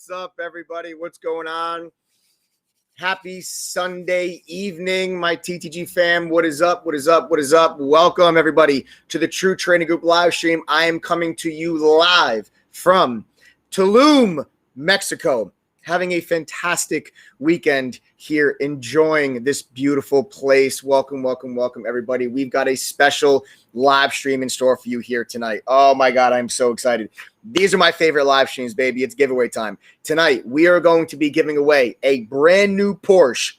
What's up, everybody? What's going on? Happy Sunday evening, my TTG fam. What is up? What is up? What is up? Welcome, everybody, to the True Trading Group live stream. I am coming to you live from Tulum, Mexico. Having a fantastic weekend here, enjoying this beautiful place. Welcome, welcome, welcome, everybody. We've got a special live stream in store for you here tonight. Oh my God, I'm so excited. These are my favorite live streams, baby. It's giveaway time. Tonight, we are going to be giving away a brand new Porsche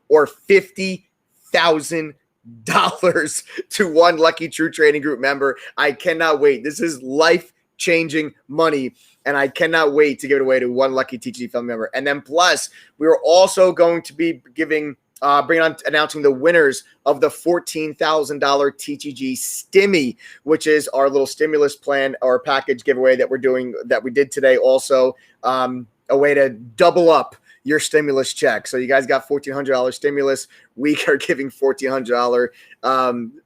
or $50,000 to one lucky True Trading Group member. I cannot wait. This is life-changing money, and I cannot wait to give it away to one lucky TTG family member. And then plus, we are also going to be announcing the winners of the $14,000 TTG Stimmy, which is our little stimulus plan or package giveaway that we did today. Also, a way to double up your stimulus check. So you guys got $1,400 stimulus. We are giving $1,400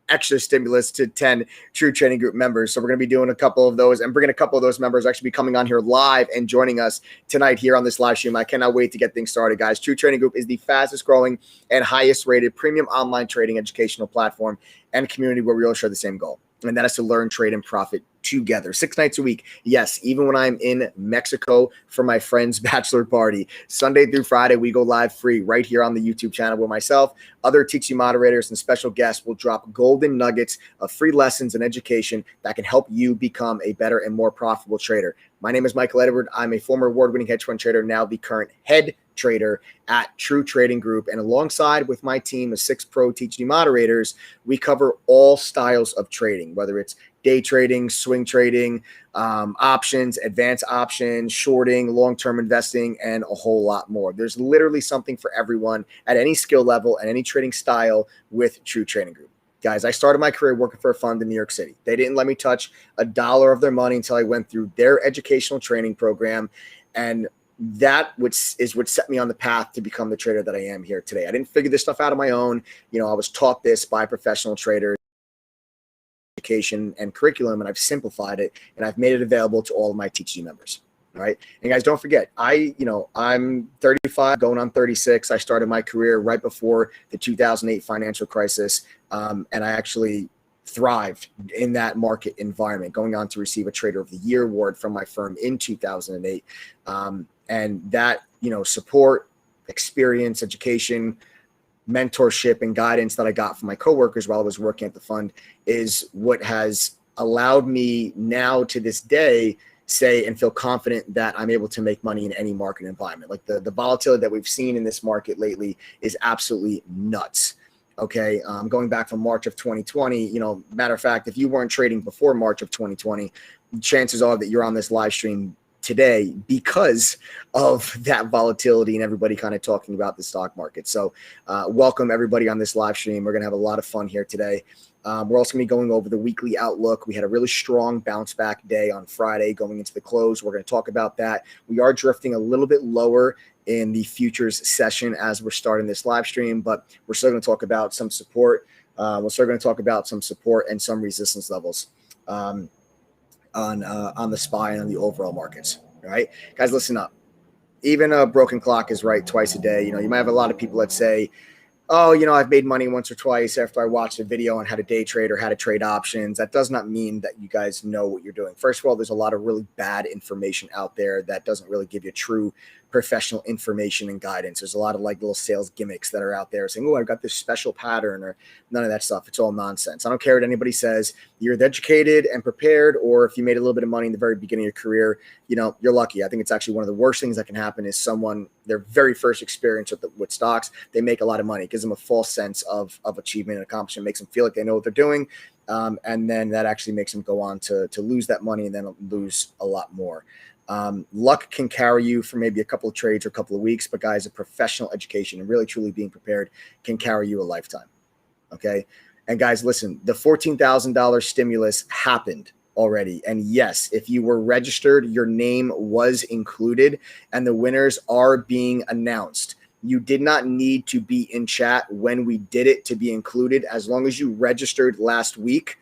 extra stimulus to 10 True Trading Group members. So we're going to be doing a couple of those and bringing a couple of those members actually be coming on here live and joining us tonight here on this live stream. I cannot wait to get things started, guys. True Trading Group is the fastest growing and highest rated premium online trading educational platform and community where we all share the same goal. And that is to learn, trade, and profit together 6 nights a week. Yes, even when I'm in Mexico for my friend's bachelor party, Sunday through Friday, we go live free right here on the YouTube channel where myself, other teaching moderators, and special guests will drop golden nuggets of free lessons and education that can help you become a better and more profitable trader. My name is Michael Edward. I'm a former award-winning hedge fund trader, now the current head trader at True Trading Group. And alongside with my team of 6 pro TTG moderators, we cover all styles of trading, whether it's day trading, swing trading, options, advanced options, shorting, long-term investing, and a whole lot more. There's literally something for everyone at any skill level and any trading style with True Trading Group. Guys, I started my career working for a fund in New York City. They didn't let me touch a dollar of their money until I went through their educational training program. And that is what set me on the path to become the trader that I am here today. I didn't figure this stuff out on my own. You know, I was taught this by professional traders, education and curriculum, and I've simplified it and I've made it available to all of my TTG members. All right. And guys, don't forget, I'm 35 going on 36. I started my career right before the 2008 financial crisis. And I actually thrived in that market environment, going on to receive a Trader of the Year award from my firm in 2008. And that, support, experience, education, mentorship, and guidance that I got from my coworkers while I was working at the fund is what has allowed me now to this day say and feel confident that I'm able to make money in any market environment. Like the volatility that we've seen in this market lately is absolutely nuts. Okay. Going back from March of 2020, matter of fact, if you weren't trading before March of 2020, chances are that you're on this live stream today because of that volatility and everybody kind of talking about the stock market. So welcome everybody on this live stream. We're going to have a lot of fun here today. We're also going to be going over the weekly outlook. We had a really strong bounce back day on Friday going into the close. We're going to talk about that. We are drifting a little bit lower in the futures session as we're starting this live stream, but we're still going to talk about some support. We're still going to talk about some support and some resistance levels on the SPY and on the overall markets. All right, guys, listen up. Even a broken clock is right twice a day. You might have a lot of people that say, oh, I've made money once or twice after I watched a video on how to day trade or how to trade options. That does not mean that you guys know what you're doing. First of all, there's a lot of really bad information out there that doesn't really give you true professional information and guidance. There's a lot of like little sales gimmicks that are out there saying, oh, I've got this special pattern, or none of that stuff. It's all nonsense. I don't care what anybody says. You're educated and prepared, or if you made a little bit of money in the very beginning of your career, you're lucky. I think it's actually one of the worst things that can happen is someone, their very first experience with stocks, they make a lot of money. It gives them a false sense of achievement and accomplishment, makes them feel like they know what they're doing. And then that actually makes them go on to lose that money and then lose a lot more. Luck can carry you for maybe a couple of trades or a couple of weeks, but guys, a professional education and really truly being prepared can carry you a lifetime. Okay. And guys, listen, the $14,000 stimulus happened already. And yes, if you were registered, your name was included and the winners are being announced. You did not need to be in chat when we did it to be included. As long as you registered last week,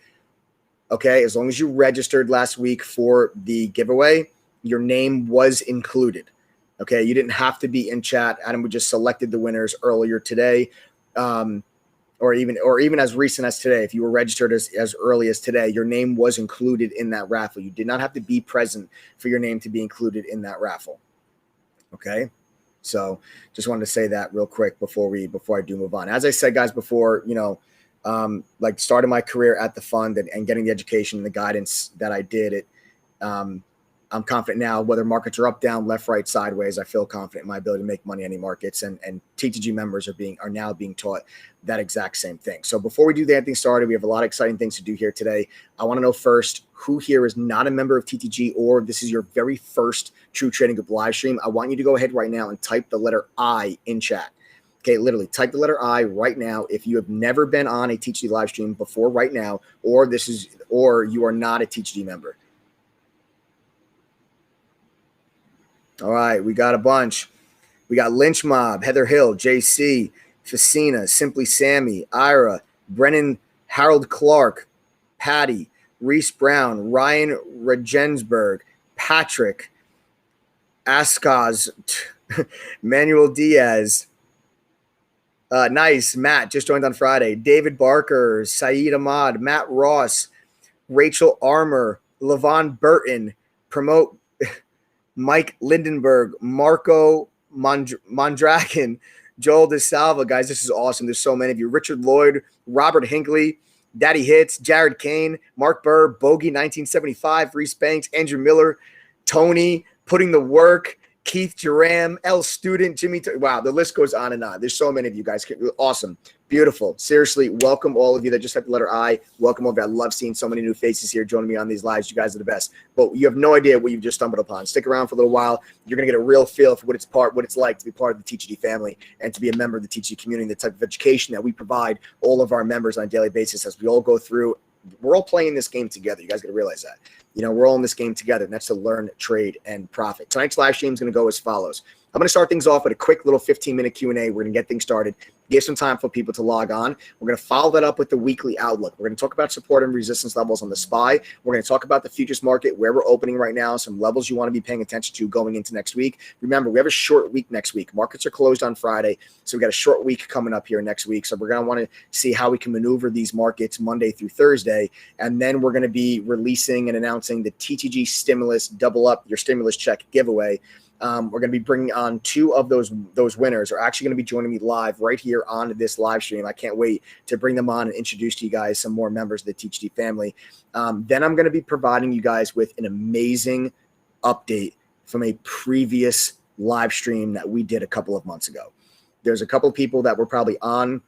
okay, as long as you registered last week for the giveaway, your name was included. Okay, you didn't have to be in chat. Adam, we just selected the winners earlier today, or even as recent as today. If you were registered as early as today, your name was included in that raffle. You did not have to be present for your name to be included in that raffle. Okay, so just wanted to say that real quick before I do move on. As I said, guys, before, like starting my career at the fund and getting the education and the guidance that I did, I'm confident now, whether markets are up, down, left, right, sideways, I feel confident in my ability to make money in any markets, and TTG members are now being taught that exact same thing. So before we do anything started, we have a lot of exciting things to do here today. I want to know first, who here is not a member of TTG, or this is your very first True Trading Group live stream? I want you to go ahead right now and type the letter I in chat. Okay, literally type the letter I right now if you have never been on a TTG live stream before right now, or you are not a TTG member. All right, we got a bunch. We got Lynch Mob, Heather Hill, JC, Facina, Simply Sammy, Ira, Brennan, Harold Clark, Patty, Reese Brown, Ryan Regensberg, Patrick, Askaz, Manuel Diaz. Nice. Matt just joined on Friday. David Barker, Saeed Ahmad, Matt Ross, Rachel Armour, Levon Burton, Promote Mike Lindenberg, Marco Mondragon, Joel DeSalva. Guys, this is awesome. There's so many of you. Richard Lloyd, Robert Hinckley, Daddy Hits, Jared Kane, Mark Burr, Bogey 1975, Reese Banks, Andrew Miller, Tony, Putting the Work, Keith Jerram, L Student, Jimmy. Wow, the list goes on and on. There's so many of you guys. Awesome. Beautiful. Seriously, welcome all of you that just have the letter I. Welcome over. I love seeing so many new faces here joining me on these lives. You guys are the best. But you have no idea what you've just stumbled upon. Stick around for a little while. You're going to get a real feel for what it's like to be part of the TTG family and to be a member of the TTG community, the type of education that we provide all of our members on a daily basis as we all go through. We're all playing this game together. You guys got to realize that. We're all in this game together, and that's to learn, trade, and profit. Tonight's live stream is going to go as follows. I'm going to start things off with a quick little 15-minute Q&A. We're going to get things started, give some time for people to log on. We're going to follow that up with the weekly outlook. We're going to talk about support and resistance levels on the SPY. We're going to talk about the futures market, where we're opening right now, some levels you want to be paying attention to going into next week. Remember, we have a short week next week. Markets are closed on Friday, so we got a short week coming up here next week. So we're going to want to see how we can maneuver these markets Monday through Thursday, and then we're going to be releasing and announcing the TTG Stimulus Double Up Your Stimulus Check giveaway. We're going to be bringing on two of those winners are actually going to be joining me live right here on this live stream. I can't wait to bring them on and introduce to you guys some more members of the TTG family. Then I'm going to be providing you guys with an amazing update from a previous live stream that we did a couple of months ago. There's a couple of people that were probably on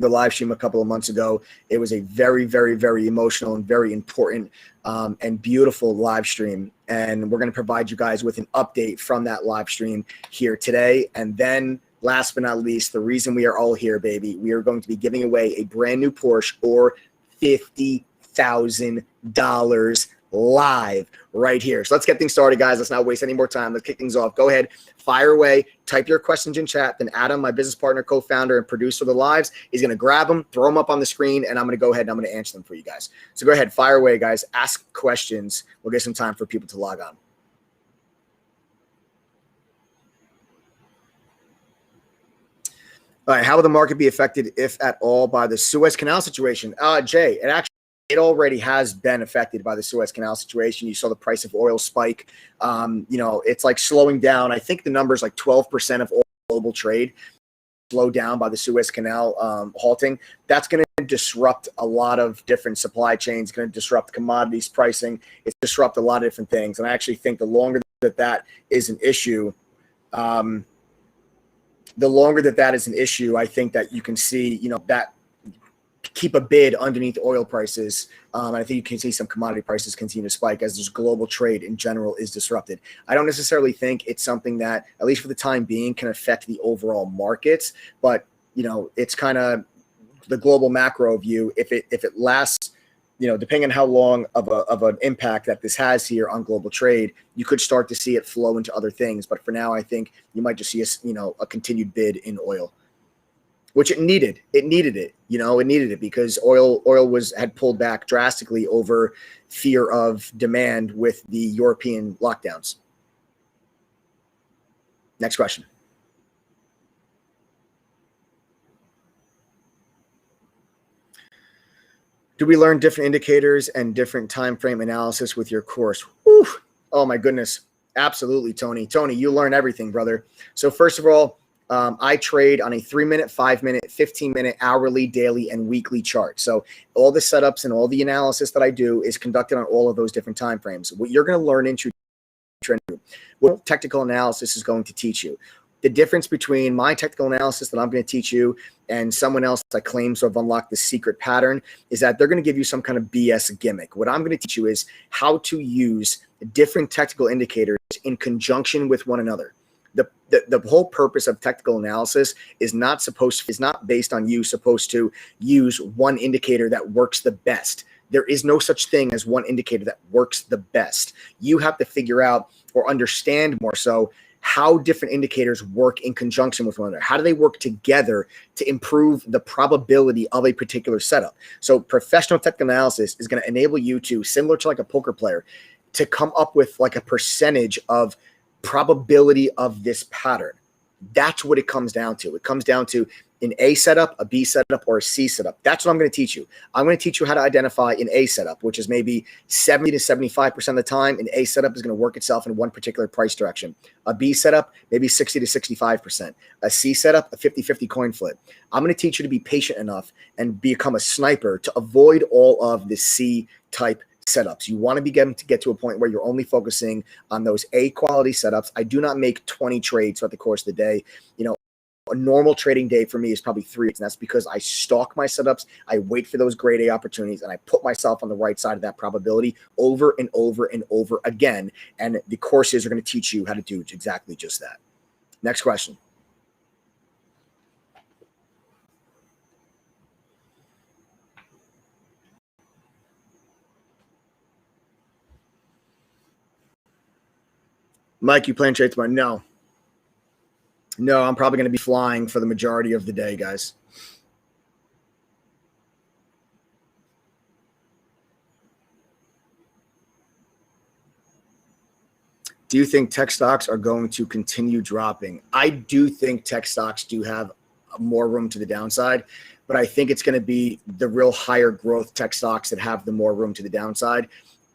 the live stream a couple of months ago. It was a very, very, very emotional and very important and beautiful live stream. And we're going to provide you guys with an update from that live stream here today. And then last but not least, the reason we are all here, baby, we are going to be giving away a brand new Porsche or $50,000 live right here. So let's get things started, guys. Let's not waste any more time. Let's kick things off. Go ahead, fire away, type your questions in chat. Then Adam, my business partner, co-founder, and producer of the lives, is going to grab them, throw them up on the screen, and I'm going to go ahead and I'm going to answer them for you guys. So go ahead, fire away, guys. Ask questions. We'll get some time for people to log on. All right, how will the market be affected, if at all, by the Suez Canal situation? Jay, it already has been affected by the Suez Canal situation. You saw the price of oil spike. It's like slowing down. I think the number is like 12% of all global trade slowed down by the Suez Canal halting. That's going to disrupt a lot of different supply chains. It's going to disrupt commodities pricing. It's disrupt a lot of different things. And I actually think the longer that is an issue, I think that you can see, that keep a bid underneath oil prices. I think you can see some commodity prices continue to spike as this global trade in general is disrupted. I don't necessarily think it's something that, at least for the time being, can affect the overall markets, but it's kind of the global macro view. If it lasts, depending on how long of an impact that this has here on global trade, you could start to see it flow into other things. But for now, I think you might just see a continued bid in oil, which it needed. It needed it because oil had pulled back drastically over fear of demand with the European lockdowns. Next question. Do we learn different indicators and different time frame analysis with your course? Whew. Oh my goodness. Absolutely, Tony. Tony, you learn everything, brother. So first of all, I trade on a 3-minute, 5-minute, 15-minute, hourly, daily, and weekly chart. So all the setups and all the analysis that I do is conducted on all of those different time frames. What you're going to learn in training, what technical analysis is going to teach you. The difference between my technical analysis that I'm going to teach you and someone else that claims to have unlocked the secret pattern is that they're going to give you some kind of BS gimmick. What I'm going to teach you is how to use different technical indicators in conjunction with one another. The whole purpose of technical analysis is not based on you supposed to use one indicator that works the best. There is no such thing as one indicator that works the best. You have to figure out or understand more so how different indicators work in conjunction with one another. How do they work together to improve the probability of a particular setup? So professional technical analysis is going to enable you to, similar to like a poker player, to come up with like a percentage of probability of this pattern. That's what it comes down to. It comes down to an A setup, a B setup, or a C setup. That's what I'm going to teach you. I'm going to teach you how to identify an A setup, which is maybe 70 to 75% of the time. An A setup is going to work itself in one particular price direction. A B setup, maybe 60 to 65%. A C setup, a 50-50 coin flip. I'm going to teach you to be patient enough and become a sniper to avoid all of the C type setups. You want to be getting to get to a point where you're only focusing on those A quality setups. I do not make 20 trades throughout the course of the day. You know, a normal trading day for me is probably 3, and that's because I stalk my setups. I wait for those grade A opportunities, and I put myself on the right side of that probability over and over and over again. And the courses are going to teach you how to do exactly just that. Next question. Mike, you playing trade tomorrow? No, I'm probably going to be flying for the majority of the day, guys. Do you think tech stocks are going to continue dropping? I do think tech stocks do have more room to the downside, but I think it's going to be the real higher growth tech stocks that have the more room to the downside.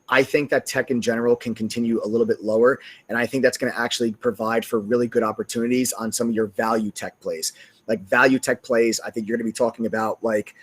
I think that tech in general can continue a little bit lower, and I think that's going to actually provide for really good opportunities on some of your value tech plays. Like value tech plays, I think you're going to be talking about like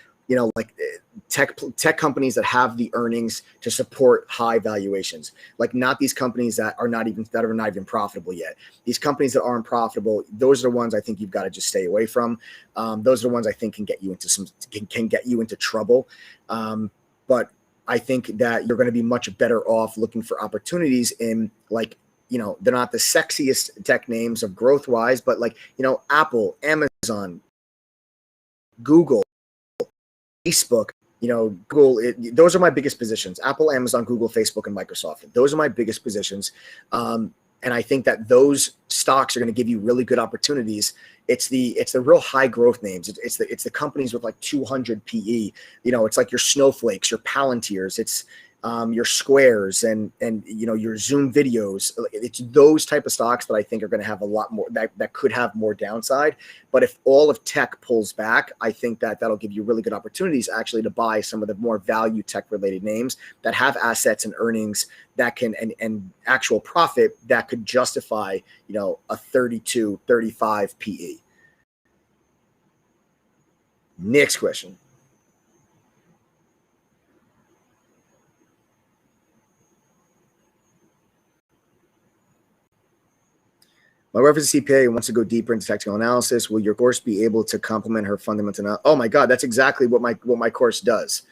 tech companies that have the earnings to support high valuations. Like not these companies that are not even profitable yet. These companies that aren't profitable, those are the ones I think you've got to just stay away from. Those are the ones I think can get you into trouble. But I think that you're going to be much better off looking for opportunities in like, they're not the sexiest tech names of growth wise, but like, Apple, Amazon, Google, Facebook, Google, those are my biggest positions. Apple, Amazon, Google, Facebook, and Microsoft. Those are my biggest positions. And I think that those stocks are going to give you really good opportunities. It's the real high growth names. It's the companies with like 200 PE. It's like your Snowflakes, your Palantirs. It's your Squares and your Zoom videos. It's those type of stocks that I think are going to have a lot more that could have more downside. But if all of tech pulls back, I think that that'll give you really good opportunities actually to buy some of the more value tech related names that have assets and earnings that can and actual profit that could justify a 32, 35 PE. Next question. My wife is a CPA and wants to go deeper into technical analysis. Will your course be able to complement her fundamental analysis? Oh my God, that's exactly what my course does.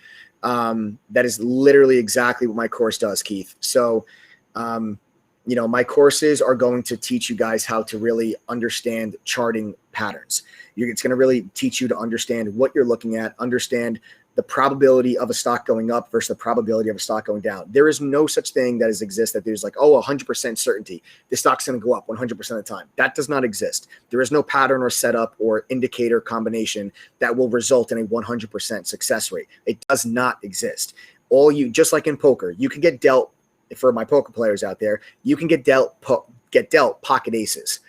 That is literally exactly what my course does, Keith. So, my courses are going to teach you guys how to really understand charting patterns. It's going to really teach you to understand what you're looking at, understand the probability of a stock going up versus the probability of a stock going down. There is no such thing that exists that there's like, 100% certainty the stock's going to go up 100% of the time. That does not exist. There is no pattern or setup or indicator combination that will result in a 100% success rate. It does not exist. Just like in poker, you can get dealt, for my poker players out there, you can get dealt pocket aces.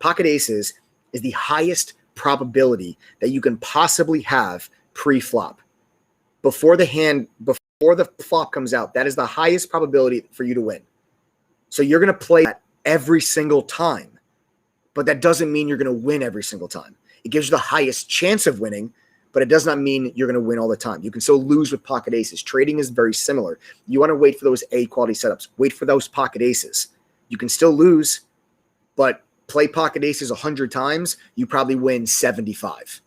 Pocket aces is the highest probability that you can possibly have pre-flop. Before the flop comes out, that is the highest probability for you to win. So you're going to play that every single time, but that doesn't mean you're going to win every single time. It gives you the highest chance of winning, but it does not mean you're going to win all the time. You can still lose with pocket aces. Trading is very similar. You want to wait for those A quality setups. Wait for those pocket aces. You can still lose, but play pocket aces 100 times, you probably win 75.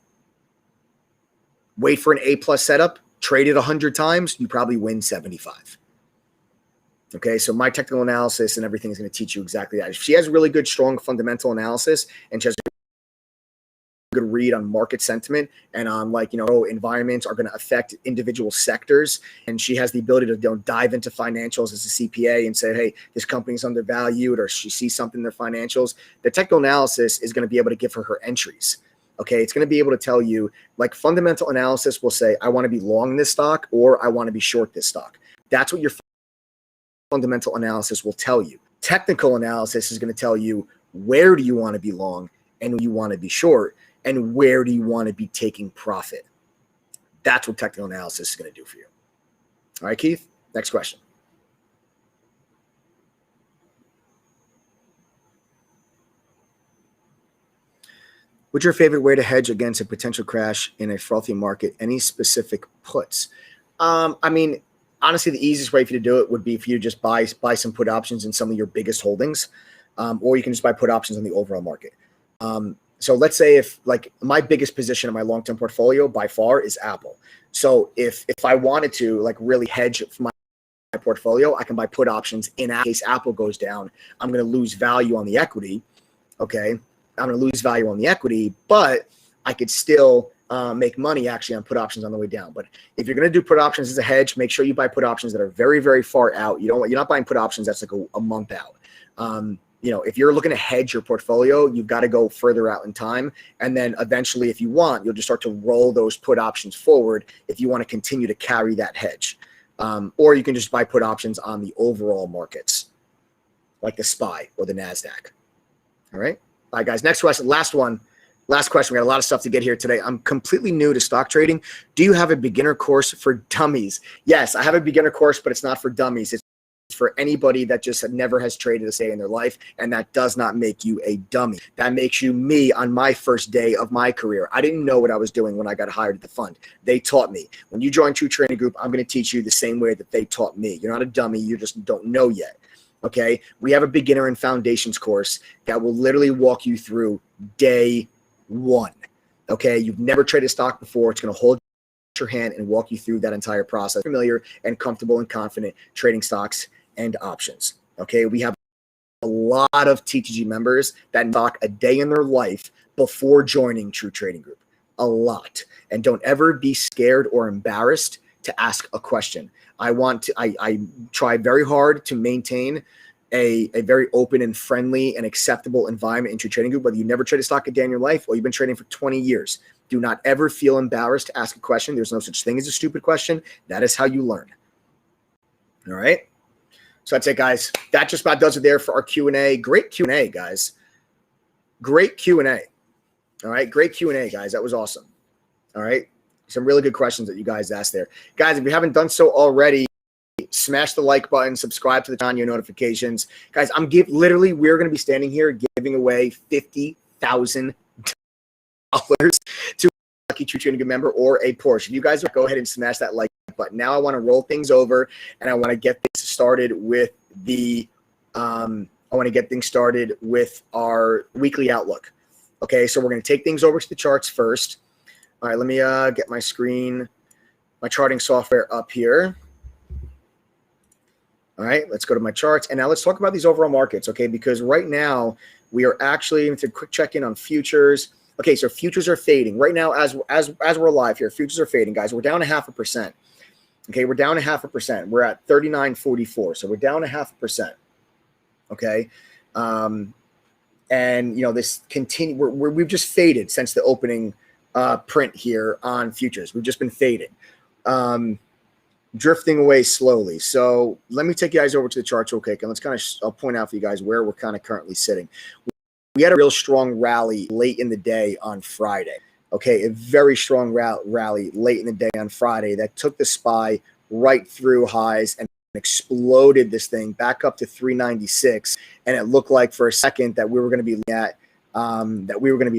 Wait for an A plus setup, trade it 100 times, you probably win 75. Okay, so my technical analysis and everything is going to teach you exactly that. She has really good, strong fundamental analysis, and she has a good read on market sentiment and on environments are going to affect individual sectors. And she has the ability to dive into financials as a CPA and say, hey, this company is undervalued, or she sees something in their financials. The technical analysis is going to be able to give her entries. Okay, it's going to be able to tell you, like fundamental analysis will say, I want to be long this stock or I want to be short this stock. That's what your fundamental analysis will tell you. Technical analysis is going to tell you where do you want to be long and you want to be short and where do you want to be taking profit. That's what technical analysis is going to do for you. All right, Keith, next question. What's your favorite way to hedge against a potential crash in a frothy market? Any specific puts? I mean, honestly, the easiest way for you to do it would be for you to just buy some put options in some of your biggest holdings, or you can just buy put options on the overall market. So let's say if like my biggest position in my long-term portfolio by far is Apple. So if I wanted to like really hedge my portfolio, I can buy put options in case Apple goes down. I'm going to lose value on the equity. Okay. I'm going to lose value on the equity, but I could still make money actually on put options on the way down. But if you're going to do put options as a hedge, make sure you buy put options that are very, very far out. You're not buying put options that's like a month out. If you're looking to hedge your portfolio, you've got to go further out in time. And then eventually, if you want, you'll just start to roll those put options forward if you want to continue to carry that hedge. Or you can just buy put options on the overall markets, like the SPY or the NASDAQ. All right. All right, guys, next question, last question. We got a lot of stuff to get here today. I'm completely new to stock trading. Do you have a beginner course for dummies? Yes, I have a beginner course, but it's not for dummies. It's for anybody that just never has traded a day in their life, and that does not make you a dummy. That makes you me on my first day of my career. I didn't know what I was doing when I got hired at the fund. They taught me. When you join True Trading Group, I'm going to teach you the same way that they taught me. You're not a dummy. You just don't know yet. Okay, we have a beginner and foundations course that will literally walk you through day one. Okay, you've never traded stock before. It's going to hold your hand and walk you through that entire process. Familiar and comfortable and confident trading stocks and options. Okay, we have a lot of TTG members that stock a day in their life before joining True Trading Group. A lot. And don't ever be scared or embarrassed to ask a question. I try very hard to maintain a very open and friendly and acceptable environment in True Trading Group, whether you never traded stock a day in your life or you've been trading for 20 years. Do not ever feel embarrassed to ask a question. There's no such thing as a stupid question. That is how you learn. All right. So that's it, guys. That just about does it there for our Q&A. Great Q&A, guys. Great Q&A. All right. Great Q&A, guys. That was awesome. All right. Some really good questions that you guys asked there. Guys, if you haven't done so already, smash the like button, subscribe to the channel, your notifications. Guys, we're going to be standing here giving away $50,000 to a lucky True Trading Group member or a Porsche. If you guys would go ahead and smash that like button. Now I want to roll things over and I want to get things started with our weekly outlook. Okay, so we're going to take things over to the charts first. All right, let me get my screen, my charting software up here. All right, let's go to my charts. And now let's talk about these overall markets, okay? Because right now we are actually into a quick check-in on futures. Okay, so futures are fading. Right now, as we're live here, futures are fading, guys. We're down 0.5%. Okay, we're down 0.5%. We're at 39.44, so we're down 0.5%. Okay, and this we've just faded since the opening print here on futures. We've just been fading, drifting away slowly. So let me take you guys over to the charts real quick, and let's I'll point out for you guys where we're kind of currently sitting. we had a real strong rally late in the day on Friday. Okay, a very strong rally late in the day on Friday that took the SPY right through highs and exploded this thing back up to 396. And it looked like for a second that we were going to be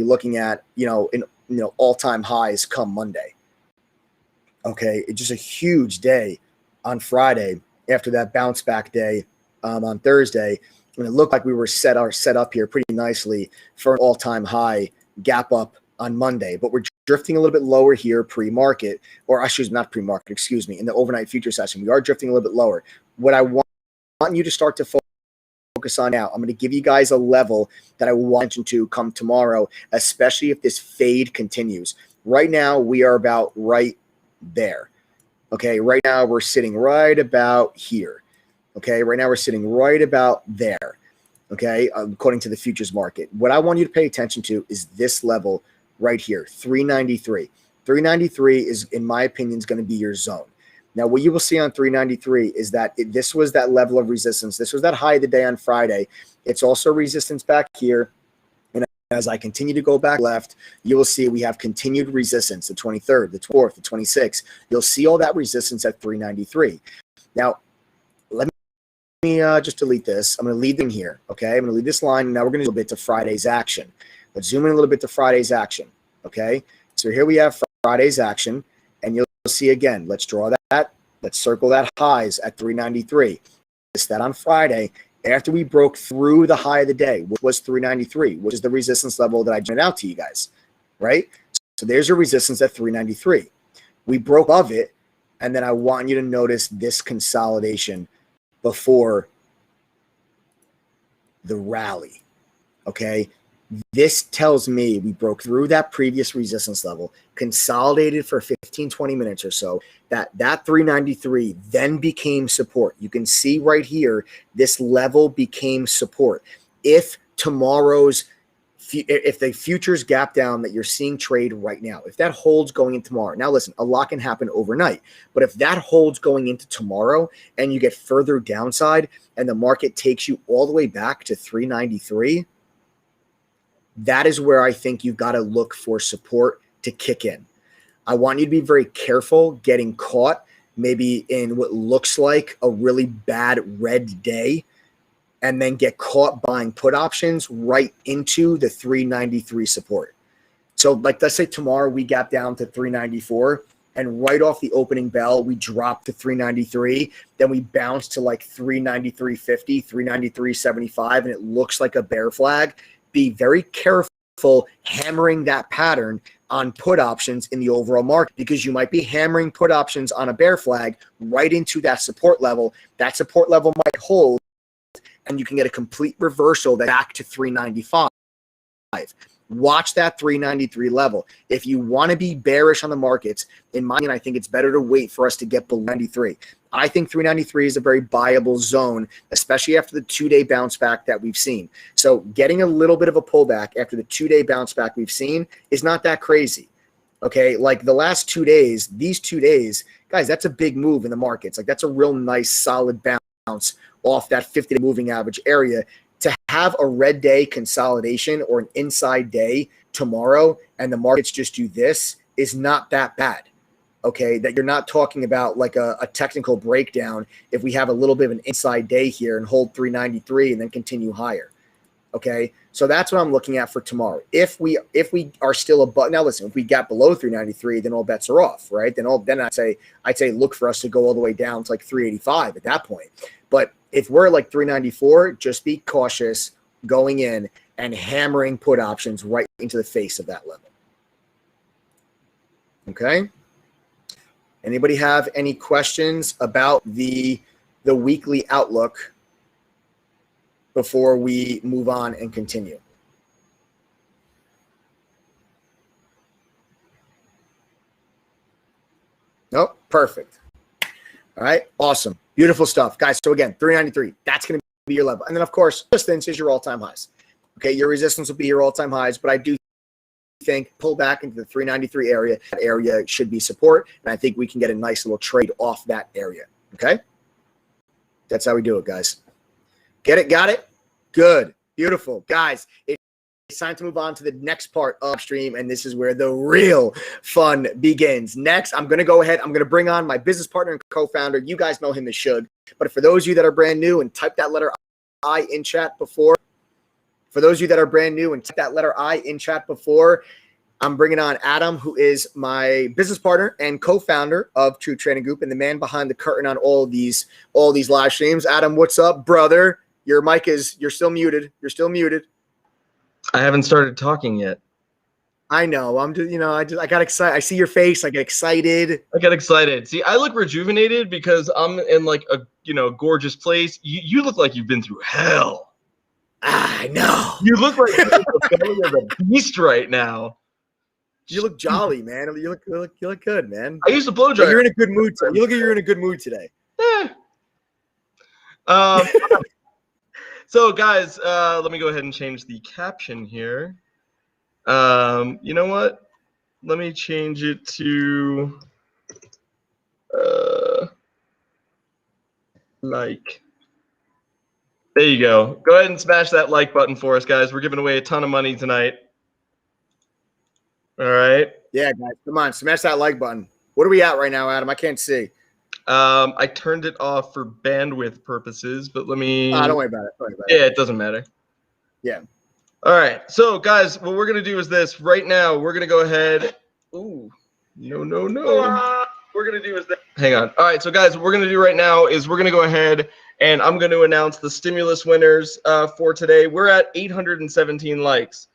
looking at, all-time highs come Monday. Okay, it's just a huge day on Friday after that bounce back day on Thursday. And it looked like we were set up here pretty nicely for an all-time high gap up on Monday. But we're drifting a little bit lower here pre-market, or excuse me, not pre-market, excuse me, in the overnight future session. We are drifting a little bit lower. What I want you to start to focus on now, I'm going to give you guys a level that I want you to come tomorrow, especially if this fade continues. Right now, we are about right there. Okay, right now we're sitting right about here. Okay, right now we're sitting right about there. Okay, according to the futures market. What I want you to pay attention to is this level right here, 393. 393 is, in my opinion, is going to be your zone. Now, what you will see on 393 is that this was that level of resistance. This was that high of the day on Friday. It's also resistance back here. And as I continue to go back left, you will see we have continued resistance, the 23rd, the 4th, the 26th. You'll see all that resistance at 393. Now, let me just delete this. I'm going to leave them here, okay? I'm going to leave this line. Now we're going to go a bit to Friday's action. Let's zoom in a little bit to Friday's action, okay? So here we have Friday's action, and you'll see again, let's draw that. Let's circle that highs at 393. It's that on Friday, after we broke through the high of the day, which was 393, which is the resistance level that I pointed out to you guys, right? So there's your resistance at 393. We broke above it, and then I want you to notice this consolidation before the rally, okay? This tells me we broke through that previous resistance level, consolidated for 15, 20 minutes or so, that 393 then became support. You can see right here, this level became support. If the futures gap down that you're seeing trade right now, if that holds going into tomorrow, now listen, a lot can happen overnight, but if that holds going into tomorrow and you get further downside and the market takes you all the way back to 393, that is where I think you've got to look for support to kick in. I want you to be very careful getting caught maybe in what looks like a really bad red day and then get caught buying put options right into the 393 support. So like, let's say tomorrow we gap down to 394 and right off the opening bell, we drop to 393. Then we bounce to like 393.50, 393.75, and it looks like a bear flag. Be very careful hammering that pattern on put options in the overall market, because you might be hammering put options on a bear flag right into that support level. That support level might hold, and you can get a complete reversal back to 395. Watch that 393 level. If you want to be bearish on the markets, in my opinion, I think it's better to wait for us to get below 93. I think 393 is a very buyable zone, especially after the 2-day bounce back that we've seen. So getting a little bit of a pullback after the 2-day bounce back we've seen is not that crazy. Okay, like the last 2 days, these 2 days, guys, that's a big move in the markets. Like that's a real nice solid bounce off that 50-day moving average area. To have a red day consolidation or an inside day tomorrow and the markets just do this is not that bad. Okay, that you're not talking about like a technical breakdown if we have a little bit of an inside day here and hold 393 and then continue higher. Okay, so that's what I'm looking at for tomorrow. If we are still above, now listen, if we got below 393, then all bets are off, right? Then I'd say look for us to go all the way down to like 385 at that point. But if we're like 394, just be cautious going in and hammering put options right into the face of that level. Okay. Anybody have any questions about the weekly outlook before we move on and continue? Nope. Perfect. All right. Awesome. Beautiful stuff, guys. So again, 393, that's going to be your level. And then of course, resistance is your all-time highs. Okay. Your resistance will be your all-time highs, but I do think pull back into the 393 area. That area should be support. And I think we can get a nice little trade off that area. Okay. That's how we do it, guys. Get it? Got it? Good. Beautiful. Guys, it's time to move on to the next part of stream, and this is where the real fun begins. Next, I'm going to go ahead. I'm going to bring on my business partner and co-founder. You guys know him as Shug, but for those of you that are brand new and type that letter I in chat before, I'm bringing on Adam, who is my business partner and co-founder of True Trading Group and the man behind the curtain on all these live streams. Adam, what's up, brother? Your mic is, you're still muted. I haven't started talking yet. I know. I'm just, I got excited. I see your face. I get excited. See, I look rejuvenated because I'm in like a, gorgeous place. You look like you've been through hell. I know. You look like you're a beast right now. You look jolly, man. You look good, man. I used to blow dry. You're in a good mood today. You look like you're in a good mood today. So guys, let me go ahead and change the caption here. You know what? Let me change it to like. There you go. Go ahead and smash that like button for us, guys. We're giving away a ton of money tonight. All right. Yeah, guys, come on, smash that like button. What are we at right now, Adam? I can't see. I turned it off for bandwidth purposes, but let me. Don't worry about it. Yeah, it doesn't matter. Yeah. All right. So, guys, what we're gonna do is this. Right now, we're gonna go ahead. Ooh, no. We're gonna do is that. Hang on. All right. So, guys, what we're gonna do right now is we're gonna go ahead and I'm going to announce the stimulus winners for today. We're at 817 likes.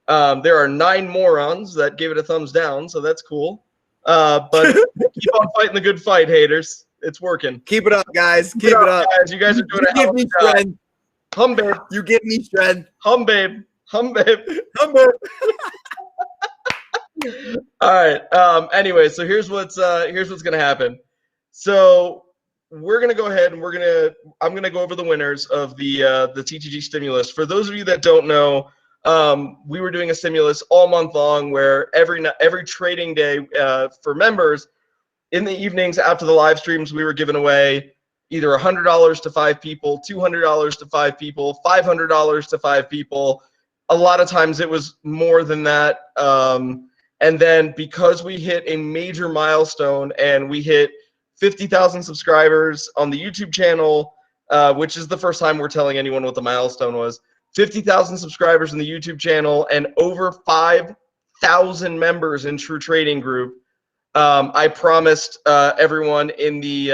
There are 9 morons that gave it a thumbs down, so that's cool. But keep on fighting the good fight, haters. It's working. Keep it up, guys. Keep it up, guys. You guys are doing a hell of a job. Hum, babe. You give me strength. Hum, babe. Hum, babe. Hum, babe. All right. Anyway, so here's what's gonna happen. So we're gonna go ahead and I'm gonna go over the winners of the TTG Stimulus. For those of you that don't know, we were doing a stimulus all month long, where every trading day for members, in the evenings after the live streams, we were giving away either $100 to 5 people, $200 to 5 people, $500 to 5 people. A lot of times it was more than that. And then because we hit a major milestone and we hit 50,000 subscribers on the YouTube channel, which is the first time we're telling anyone what the milestone was. 50,000 subscribers in the YouTube channel and over 5,000 members in True Trading Group. I promised everyone in the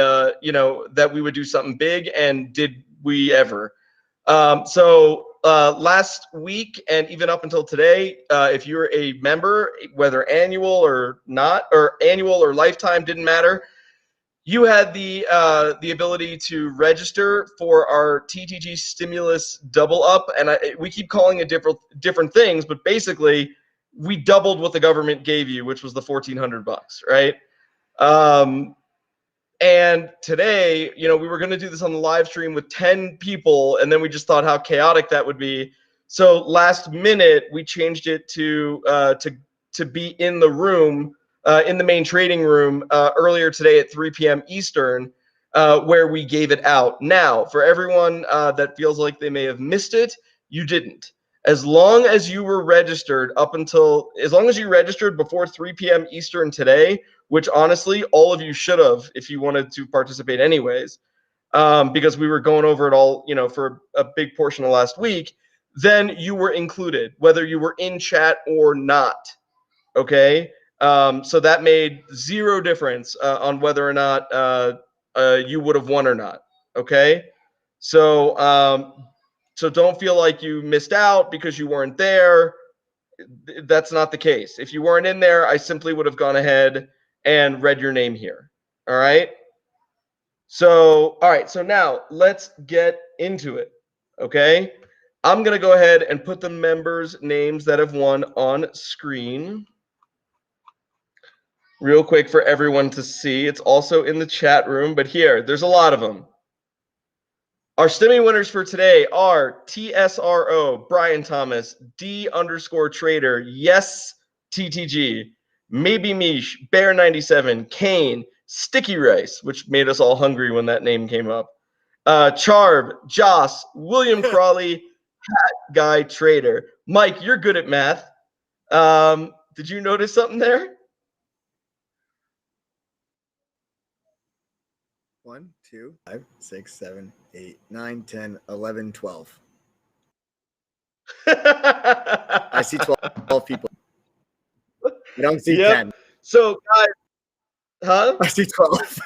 that we would do something big, and did we ever? So last week and even up until today, if you're a member, whether annual or not, or annual or lifetime, didn't matter. You had the ability to register for our TTG Stimulus double up, and we keep calling it different things, but basically we doubled what the government gave you, which was the $1,400, right? And today, we were going to do this on the live stream with 10 people, and then we just thought how chaotic that would be. So last minute, we changed it to be in the room. In the main trading room earlier today at 3 p.m. Eastern, where we gave it out. Now, for everyone that feels like they may have missed it, you didn't. As long as you were registered as long as you registered before 3 p.m. Eastern today, which honestly, all of you should have if you wanted to participate anyways, because we were going over it all, for a big portion of last week, then you were included, whether you were in chat or not, okay? So that made zero difference on whether or not you would have won or not. Okay, so so don't feel like you missed out because you weren't there. That's not the case. If you weren't in there, I simply would have gone ahead and read your name here. All right. So all right. So now let's get into it. Okay. I'm gonna go ahead and put the members' names that have won on screen real quick for everyone to see. It's also in the chat room, but there's a lot of them. Our Stimmy winners for today are TSRO, Brian Thomas, D_trader, Yes TTG, Maybe Mish, Bear97, Kane, Sticky Rice, which made us all hungry when that name came up, Charb, Joss, William Crawley, guy trader. Mike, you're good at math. Did you notice something there? 1, 2, 5, 6, 7, 8, 9, 10, 11, 12. I see 12 people. I don't see 10. So, guys, huh? I see 12.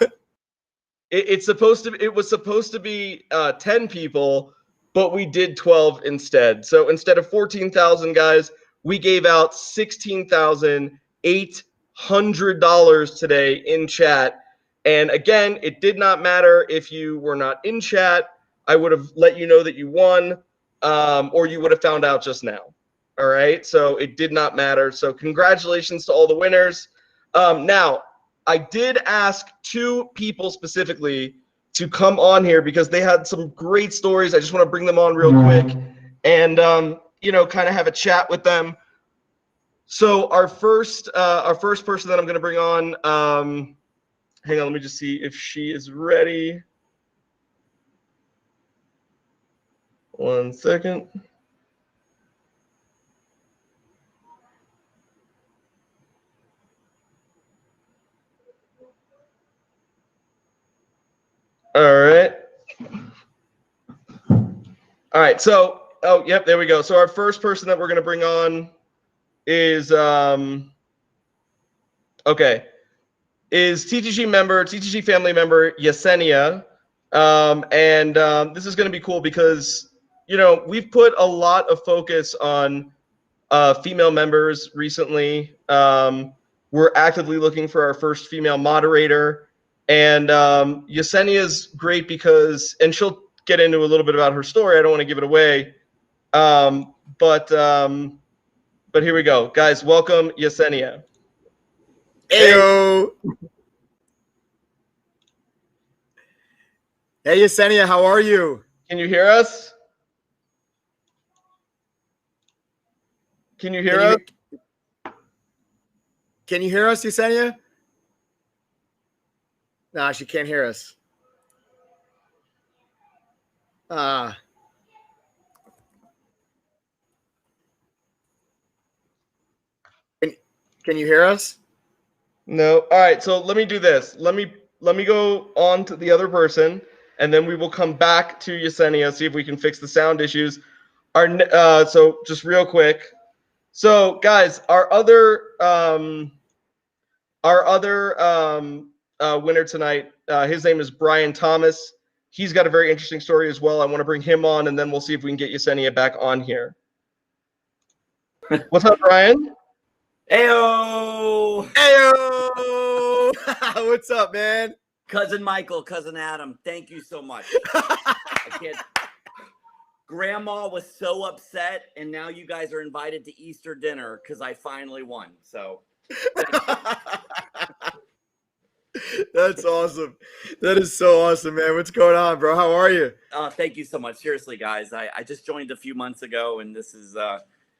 It was supposed to be 10 people, but we did 12 instead. So instead of 14,000 guys, we gave out $16,800 today in chat. And again, it did not matter if you were not in chat. I would have let you know that you won, or you would have found out just now. All right. So it did not matter. So congratulations to all the winners. Now, I did ask 2 people specifically to come on here because they had some great stories. I just want to bring them on real quick and kind of have a chat with them. So our first person that I'm going to bring on, hang on, let me just see if she is ready. 1 second. All right. All right. So, yep, there we go. So our first person that we're going to bring on is TTG family member Yesenia. This is going to be cool because, we've put a lot of focus on female members recently. We're actively looking for our first female moderator. And Yesenia's great because, and she'll get into a little bit about her story. I don't want to give it away. But here we go. Guys, welcome Yesenia. Heyo. Hey, Yesenia, how are you? Can you hear us? Can you hear us? Can you hear us, Yesenia? No, she can't hear us. Can you hear us? No. All right. So let me do this. Let me go on to the other person, and then we will come back to Yesenia, see if we can fix the sound issues. So just real quick. So guys, our other winner tonight, his name is Brian Thomas. He's got a very interesting story as well. I want to bring him on, and then we'll see if we can get Yesenia back on here. What's up, Brian? Heyo! Heyo! What's up, man? Cousin Michael, cousin Adam, thank you so much. I can't. Grandma was so upset, and now you guys are invited to Easter dinner because I finally won. So that's awesome. That is so awesome, man. What's going on, bro? How are you? Thank you so much. Seriously, guys, I just joined a few months ago, and this is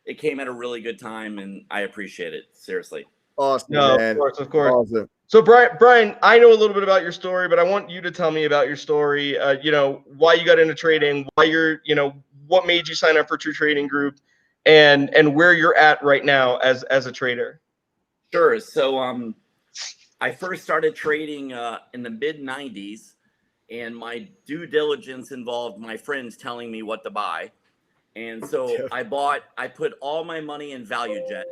it came at a really good time, and I appreciate it. Seriously. Awesome, no, man. Of course. Awesome. So Brian, I know a little bit about your story, but I want you to tell me about your story. Why you got into trading, why you're, what made you sign up for True Trading Group, and where you're at right now as a trader. Sure. So I first started trading in the mid '90s, and my due diligence involved my friends telling me what to buy. And so I put all my money in ValueJet,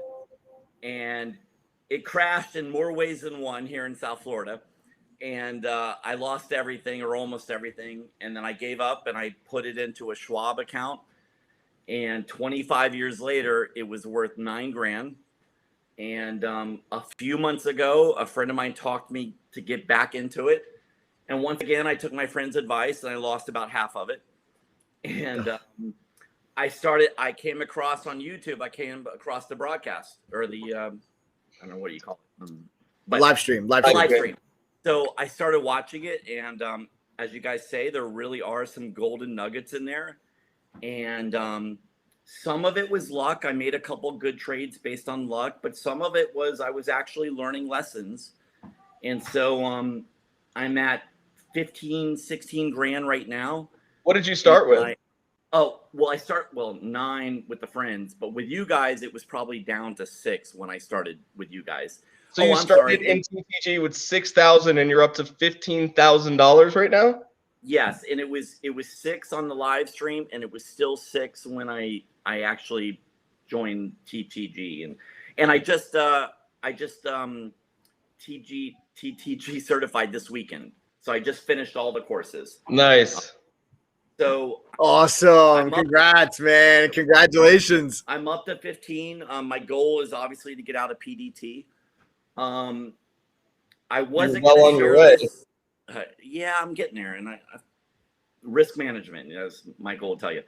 and it crashed in more ways than one here in South Florida. And I lost everything or almost everything. And then I gave up and I put it into a Schwab account. And 25 years later, it was worth $9,000. And a few months ago, a friend of mine talked me to get back into it. And once again, I took my friend's advice and I lost about half of it. And I came across on YouTube, I came across the broadcast or the, I don't know, what do you call it? But live stream. So I started watching it. And as you guys say, there really are some golden nuggets in there. And some of it was luck. I made a couple good trades based on luck, but some of it was I was actually learning lessons. And so I'm at 15, 16 grand right now. What did you start with? Oh, well, 9 with the friends, but with you guys, it was probably down to 6 when I started with you guys. So you I'm started sorry. in TTG with $6,000 and you're up to $15,000 right now? Yes, and it was 6 on the live stream, and it was still 6 when I actually joined TTG, and I just TTG certified this weekend, so I just finished all the courses. Nice. So awesome! Congrats, man! Congratulations! I'm up to 15. My goal is obviously to get out of PDT. I wasn't well going on to your share way. this. Yeah, I'm getting there, and I risk management, as Michael will tell you.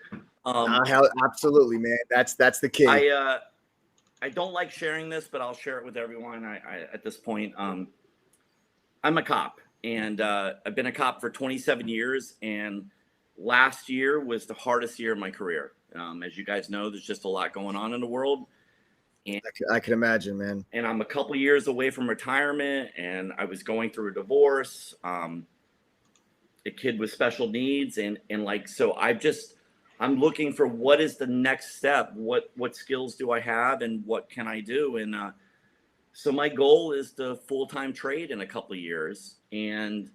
Absolutely, man. That's the key. I don't like sharing this, but I'll share it with everyone. I at this point, I'm a cop, and I've been a cop for 27 years, and last year was the hardest year of my career. As you guys know, there's just a lot going on in the world. And I can imagine, man. And I'm a couple years away from retirement, and I was going through a divorce, a kid with special needs, and like, so I'm looking for what is the next step, what skills do I have, and what can I do, and so my goal is to full-time trade in a couple of years, and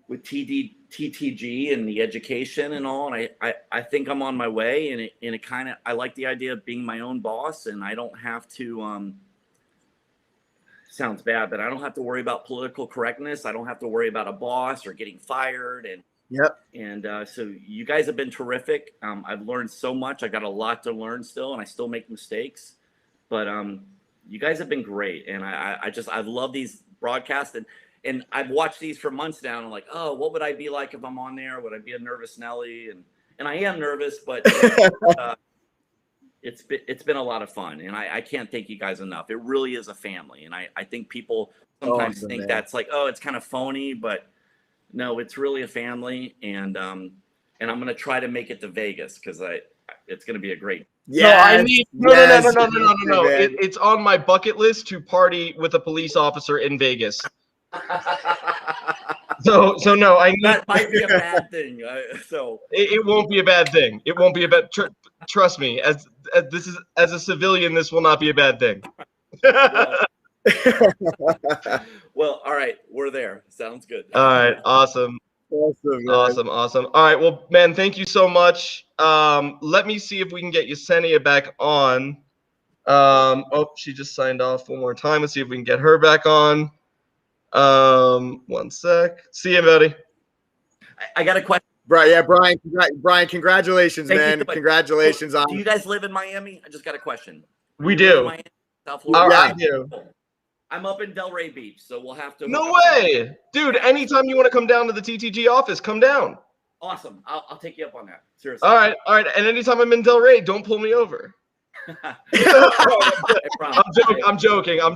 with TTG and the education and all, and I think I'm on my way, and it kind of, I like the idea of being my own boss, and I don't have to sounds bad, but I don't have to worry about political correctness. I don't have to worry about a boss or getting fired, and yep. And so you guys have been terrific. I've learned so much. I got a lot to learn still, and I still make mistakes, but you guys have been great, and I love these broadcasts, and I've watched these for months now, and I'm like, oh, what would I be like if I'm on there? Would I be a nervous Nelly? And I am nervous, but it's been a lot of fun, and I can't thank you guys enough. It really is a family, and I think people sometimes think that's like, oh, it's kind of phony, but no, it's really a family, and I'm gonna try to make it to Vegas because it's gonna be a great. Yeah, no. It's on my bucket list to party with a police officer in Vegas. So no, I need. That might be a bad thing. So it won't be a bad thing. It won't be a bad. Trust me, as a civilian, this will not be a bad thing. Well, all right, we're there. Sounds good. All right, awesome. Awesome. All right, well, man, thank you so much. Let me see if we can get Yesenia back on. Oh, she just signed off one more time. Let's see if we can get her back on. 1 sec. See you, buddy. I got a question. Brian, congratulations, man. Congratulations on. Do you guys live in Miami? I just got a question. We do. Miami, South Florida? I do. I'm up in Delray Beach, so we'll have to. No way, dude! Anytime you want to come down to the TTG office, come down. Awesome. I'll take you up on that. Seriously. All right. And anytime I'm in Delray, don't pull me over. I'm joking. I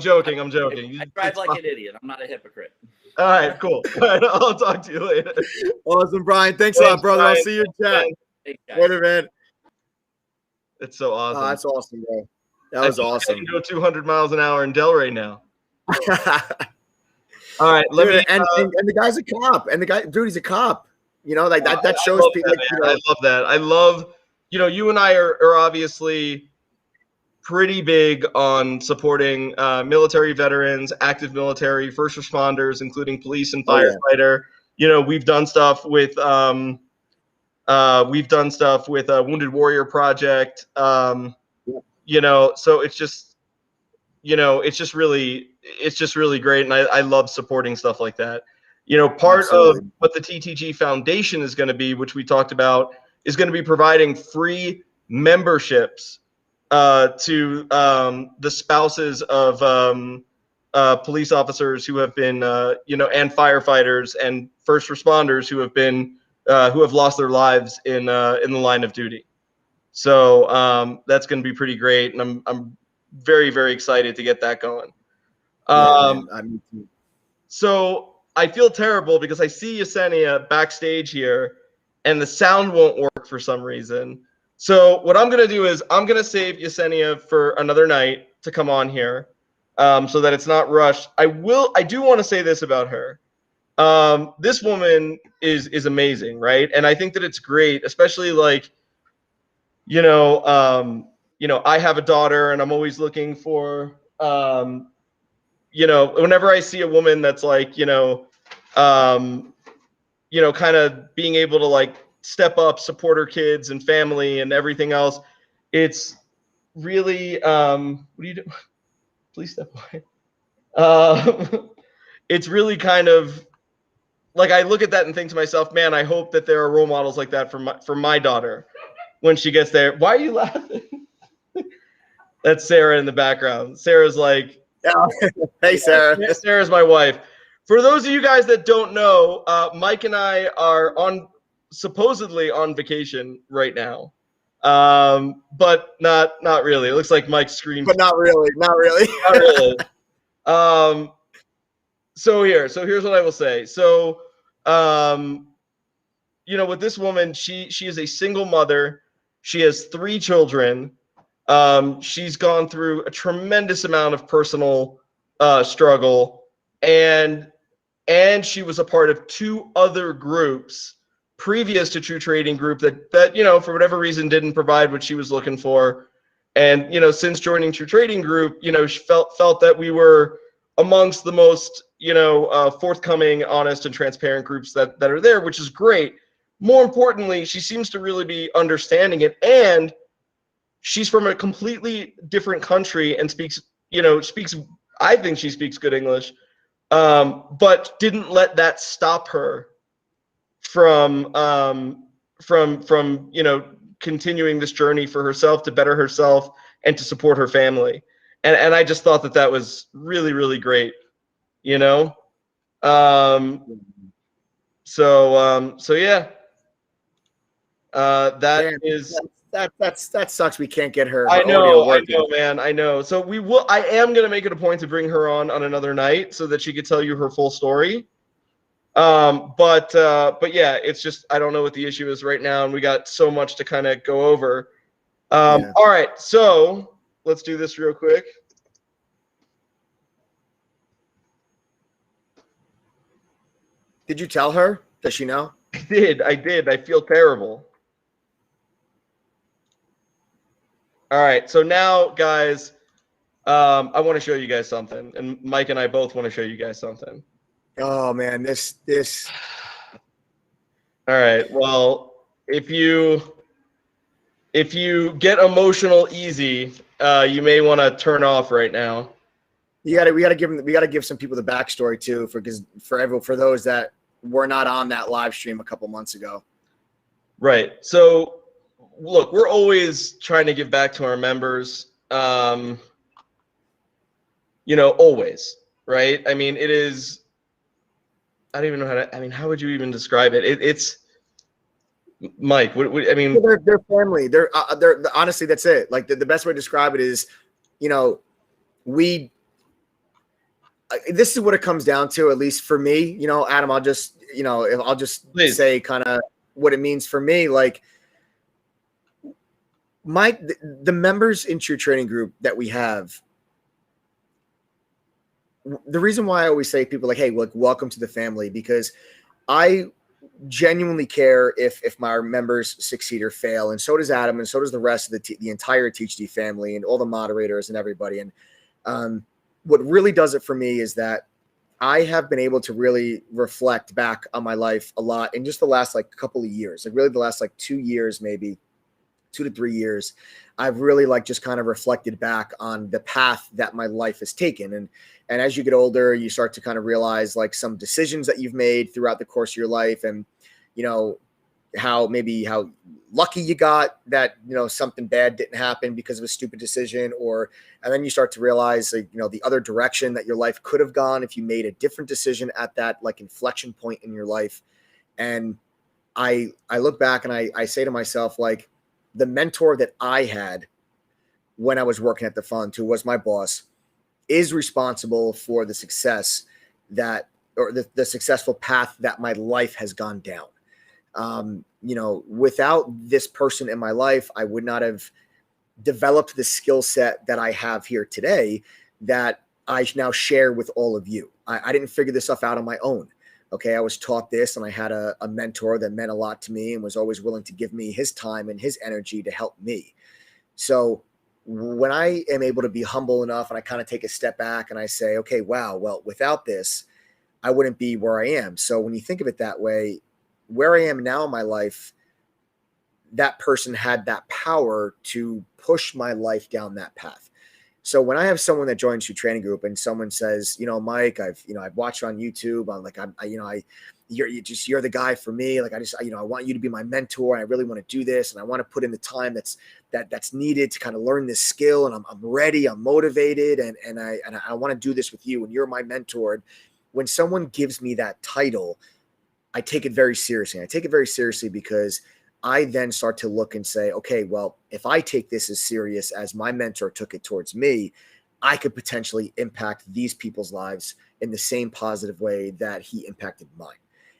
drive like an idiot. I'm not a hypocrite. All right, cool. All right, I'll talk to you later. Awesome, Brian. Thanks a lot, brother. Brian. I'll see you in chat. Later, man. It's so awesome. Oh, that's awesome, bro. That was awesome. I can go 200 miles an hour in Delray now. All right, and the guy's a cop, and the guy, dude, he's a cop. You know, like that shows people. I love that. I love, you and I are obviously pretty big on supporting military veterans, active military, first responders, including police and firefighter. We've done stuff with Wounded Warrior Project. So it's just, it's just really great, and I love supporting stuff like that. Part of what the TTG Foundation is going to be, which we talked about, is going to be providing free memberships to the spouses of police officers who have been, and firefighters and first responders who have lost their lives in the line of duty. So that's going to be pretty great, and I'm very, very excited to get that going. So I feel terrible because I see Yesenia backstage here, and the sound won't work for some reason. So what I'm going to do is I'm going to save Yesenia for another night to come on here, so that it's not rushed. I do want to say this about her. This woman is amazing, right? And I think that it's great, especially like, I have a daughter, and I'm always looking for, whenever I see a woman that's like, kind of being able to like step up, support her kids and family and everything else. It's really, what do you do? Please step away. It's really kind of like, I look at that and think to myself, man, I hope that there are role models like that for my daughter when she gets there. Why are you laughing? That's Sarah in the background. Sarah's like, Oh, hey, Sarah. Sarah's my wife. For those of you guys that don't know, Mike and I are supposedly on vacation right now, but not really. It looks like Mike's screen, But not really. Not really. not really. So here's what I will say. So, with this woman, she is a single mother. She has 3 children. She's gone through a tremendous amount of personal struggle, and she was a part of 2 other groups previous to True Trading Group that for whatever reason didn't provide what she was looking for. And since joining True Trading Group, she felt that we were amongst the most forthcoming, honest, and transparent groups that are there, which is great. More importantly, she seems to really be understanding it, and she's from a completely different country and speaks. I think she speaks good English, but didn't let that stop her from continuing this journey for herself, to better herself and to support her family. And I just thought that was really, really great. So yeah. That sucks. We can't get her. I know, working. man. I know. So I am gonna make it a point to bring her on another night so that she could tell you her full story. But yeah, it's just, I don't know what the issue is right now, and we got so much to kind of go over. All right, so let's do this real quick. Did you tell her? Does she know? I did. I feel terrible. All right, so now, guys, I want to show you guys something, and Mike and I both want to show you guys something. Oh man, this. All right. Well, if you get emotional easy, you may want to turn off right now. We gotta give some people the backstory too, for those that were not on that live stream a couple months ago. Right. So, look, we're always trying to give back to our members. Always, right? I mean, it is. I don't even know how to. I mean, how would you even describe it? It's Mike. I mean, they're family. They're honestly, that's it. Like the best way to describe it is, this is what it comes down to, at least for me. Adam, I'll just Please. say kind of what it means for me. Like the members in True Trading Group that we have. The reason why I always say people like, hey, look, welcome to the family, because I genuinely care if my members succeed or fail, and so does Adam, and so does the rest of the entire TTG family and all the moderators and everybody. And what really does it for me is that I have been able to really reflect back on my life a lot in just the last couple of years, like really the last 2 years, maybe 2 to 3 years. I've really just kind of reflected back on the path that my life has taken. And as you get older, you start to kind of realize some decisions that you've made throughout the course of your life, and how lucky you got that something bad didn't happen because of a stupid decision, and then you start to realize the other direction that your life could have gone if you made a different decision at that inflection point in your life. And I look back and I say to myself, the mentor that I had when I was working at the fund, who was my boss, is responsible for the success the successful path that my life has gone down. Without this person in my life, I would not have developed the skill set that I have here today that I now share with all of you. I didn't figure this stuff out on my own. Okay, I was taught this, and I had a mentor that meant a lot to me and was always willing to give me his time and his energy to help me. So when I am able to be humble enough and I kind of take a step back and I say, okay, wow, well, without this, I wouldn't be where I am. So when you think of it that way, where I am now in my life, that person had that power to push my life down that path. So when I have someone that joins your training group and someone says, Mike, I've watched on YouTube. I'm like, you're the guy for me. Like, I want you to be my mentor. And I really want to do this. And I want to put in the time that's needed to kind of learn this skill. And I'm ready, I'm motivated. And I want to do this with you. And you're my mentor. And when someone gives me that title, I take it very seriously. I take it very seriously because I then start to look and say, okay, well, if I take this as serious as my mentor took it towards me, I could potentially impact these people's lives in the same positive way that he impacted mine.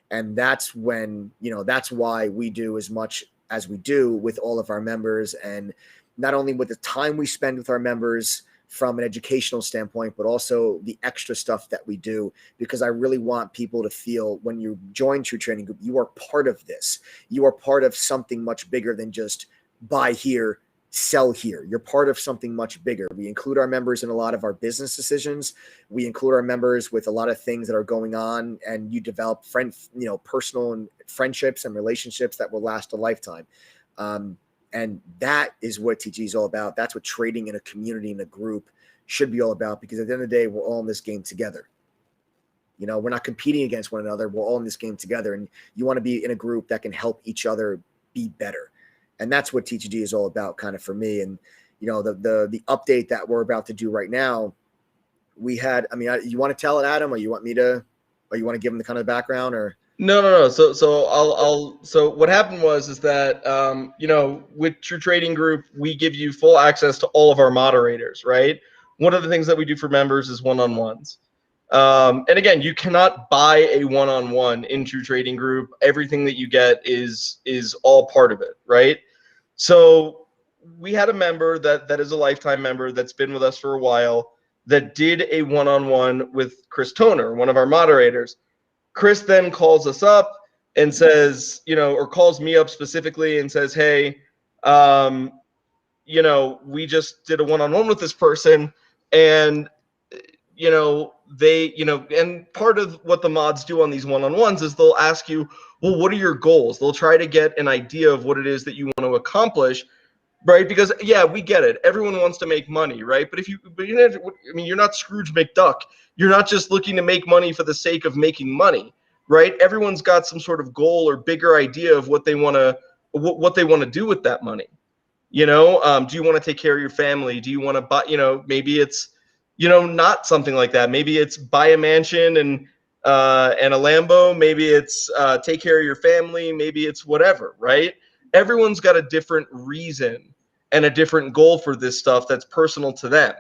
And that's when, that's why we do as much as we do with all of our members, and not only with the time we spend with our members from an educational standpoint, but also the extra stuff that we do, because I really want people to feel when you join True Training Group, you are part of this. You are part of something much bigger than just buy here, sell here. You're part of something much bigger. We include our members in a lot of our business decisions. We include our members with a lot of things that are going on, and you develop personal and friendships and relationships that will last a lifetime. And that is what TTG is all about. That's what trading in a community, in a group, should be all about, because at the end of the day, we're all in this game together. We're not competing against one another. We're all in this game together, and you want to be in a group that can help each other be better. And that's what TTG is all about, kind of, for me. And, the update that we're about to do right now, we had, you want to tell it, Adam, or you want me to, or you want to give them the kind of background, or? No. So what happened is that, with True Trading Group, we give you full access to all of our moderators, right? One of the things that we do for members is one-on-ones. And again, you cannot buy a one-on-one in True Trading Group. Everything that you get is all part of it, right? So we had a member that is a lifetime member that's been with us for a while that did a one-on-one with Chris Toner, one of our moderators. Chris then calls us up and says, or calls me up specifically and says, hey, we just did a one-on-one with this person, and, and part of what the mods do on these one-on-ones is they'll ask you, well, what are your goals? They'll try to get an idea of what it is that you want to accomplish, right? Because, yeah, we get it. Everyone wants to make money, right? But you're not Scrooge McDuck. You're not just looking to make money for the sake of making money, right? Everyone's got some sort of goal or bigger idea of what they want to do with that money. Do you want to take care of your family? Do you want to buy, maybe it's, not something like that. Maybe it's buy a mansion and a Lambo. Maybe it's take care of your family. Maybe it's whatever, right? Everyone's got a different reason and a different goal for this stuff that's personal to them.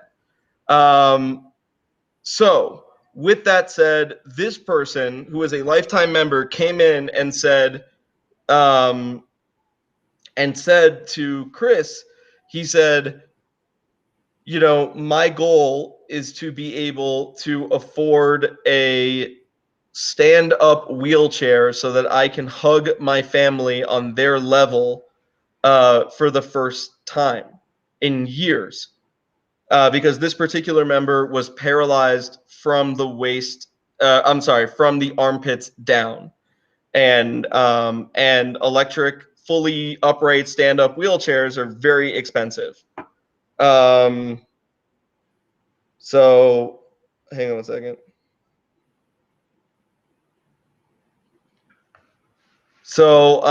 So with that said, this person who is a lifetime member came in and said to Chris, he said, my goal is to be able to afford a stand-up wheelchair so that I can hug my family on their level for the first time in years. Because this particular member was paralyzed from the from the armpits down, and electric, fully upright, stand-up wheelchairs are very expensive. So, hang on one second. So,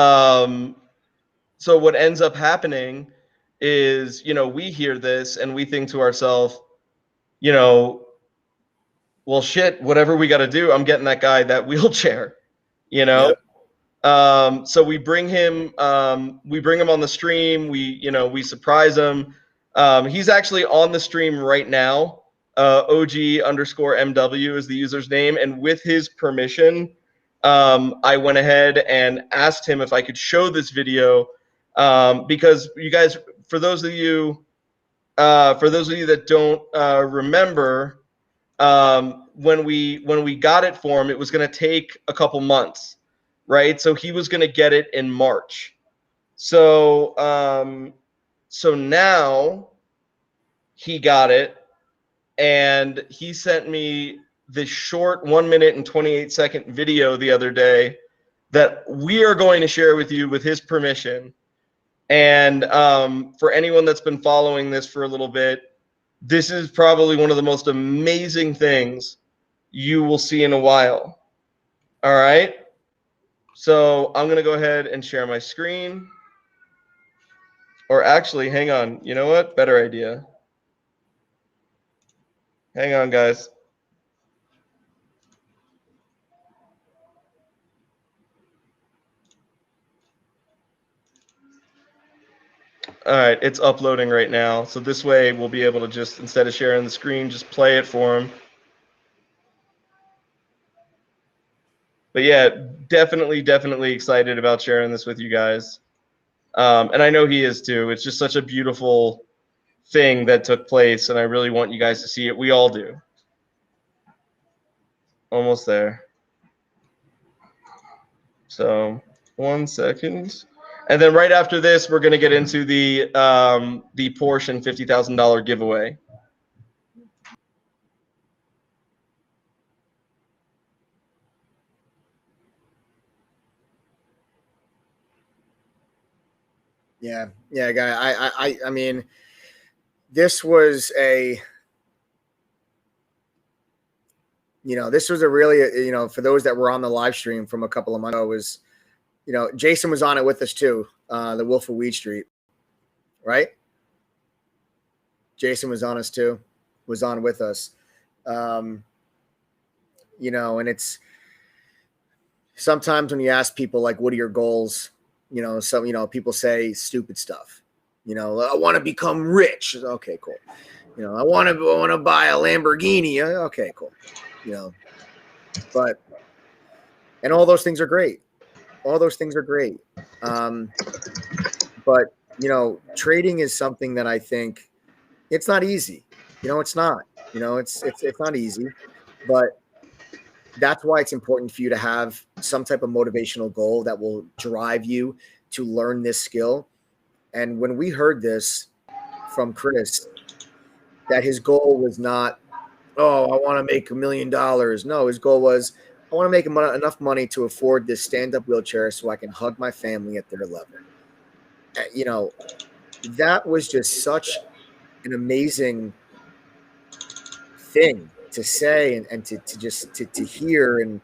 so what ends up happening is, we hear this and we think to ourselves, well, shit, whatever we got to do, I'm getting that guy that wheelchair, Yep. So we bring him on the stream. We surprise him. He's actually on the stream right now. OG_MW is the user's name. And with his permission, I went ahead and asked him if I could show this video, because you guys, for those of you that don't remember, when we got it for him, it was going to take a couple months, right? So he was going to get it in March. So so now he got it, and he sent me this short 1 minute and 28-second video the other day that we are going to share with you with his permission. And for anyone that's been following this for a little bit, this is probably one of the most amazing things you will see in a while. All right. So I'm going to go ahead and share my screen. Or actually, hang on. You know what? Better idea. Hang on, guys. All right, it's uploading right now. So this way we'll be able to just, instead of sharing the screen, just play it for him. But yeah, definitely excited about sharing this with you guys. And I know he is too. It's just such a beautiful thing that took place, and I really want you guys to see it. We all do. Almost there. So 1 second. And then right after this, we're going to get into the Porsche and $50,000 giveaway. Yeah, guy. I mean, this was a, this was a really, for those that were on the live stream from a couple of months ago, was, Jason was on it with us too, the Wolf of Weed Street, right? Jason was on us too, was on with us. And it's sometimes when you ask people, like, what are your goals? Some, people say stupid stuff. I want to become rich. Okay, cool. I want to buy a Lamborghini. Okay, cool. And all those things are great. All those things are great. But trading is something that I think it's not easy. It's not. It's not easy. But that's why it's important for you to have some type of motivational goal that will drive you to learn this skill. And when we heard this from Chris, that his goal was not, oh, I want to make $1 million. No, his goal was, I want to make enough money to afford this stand-up wheelchair so I can hug my family at their level. That was just such an amazing thing to say and to hear. And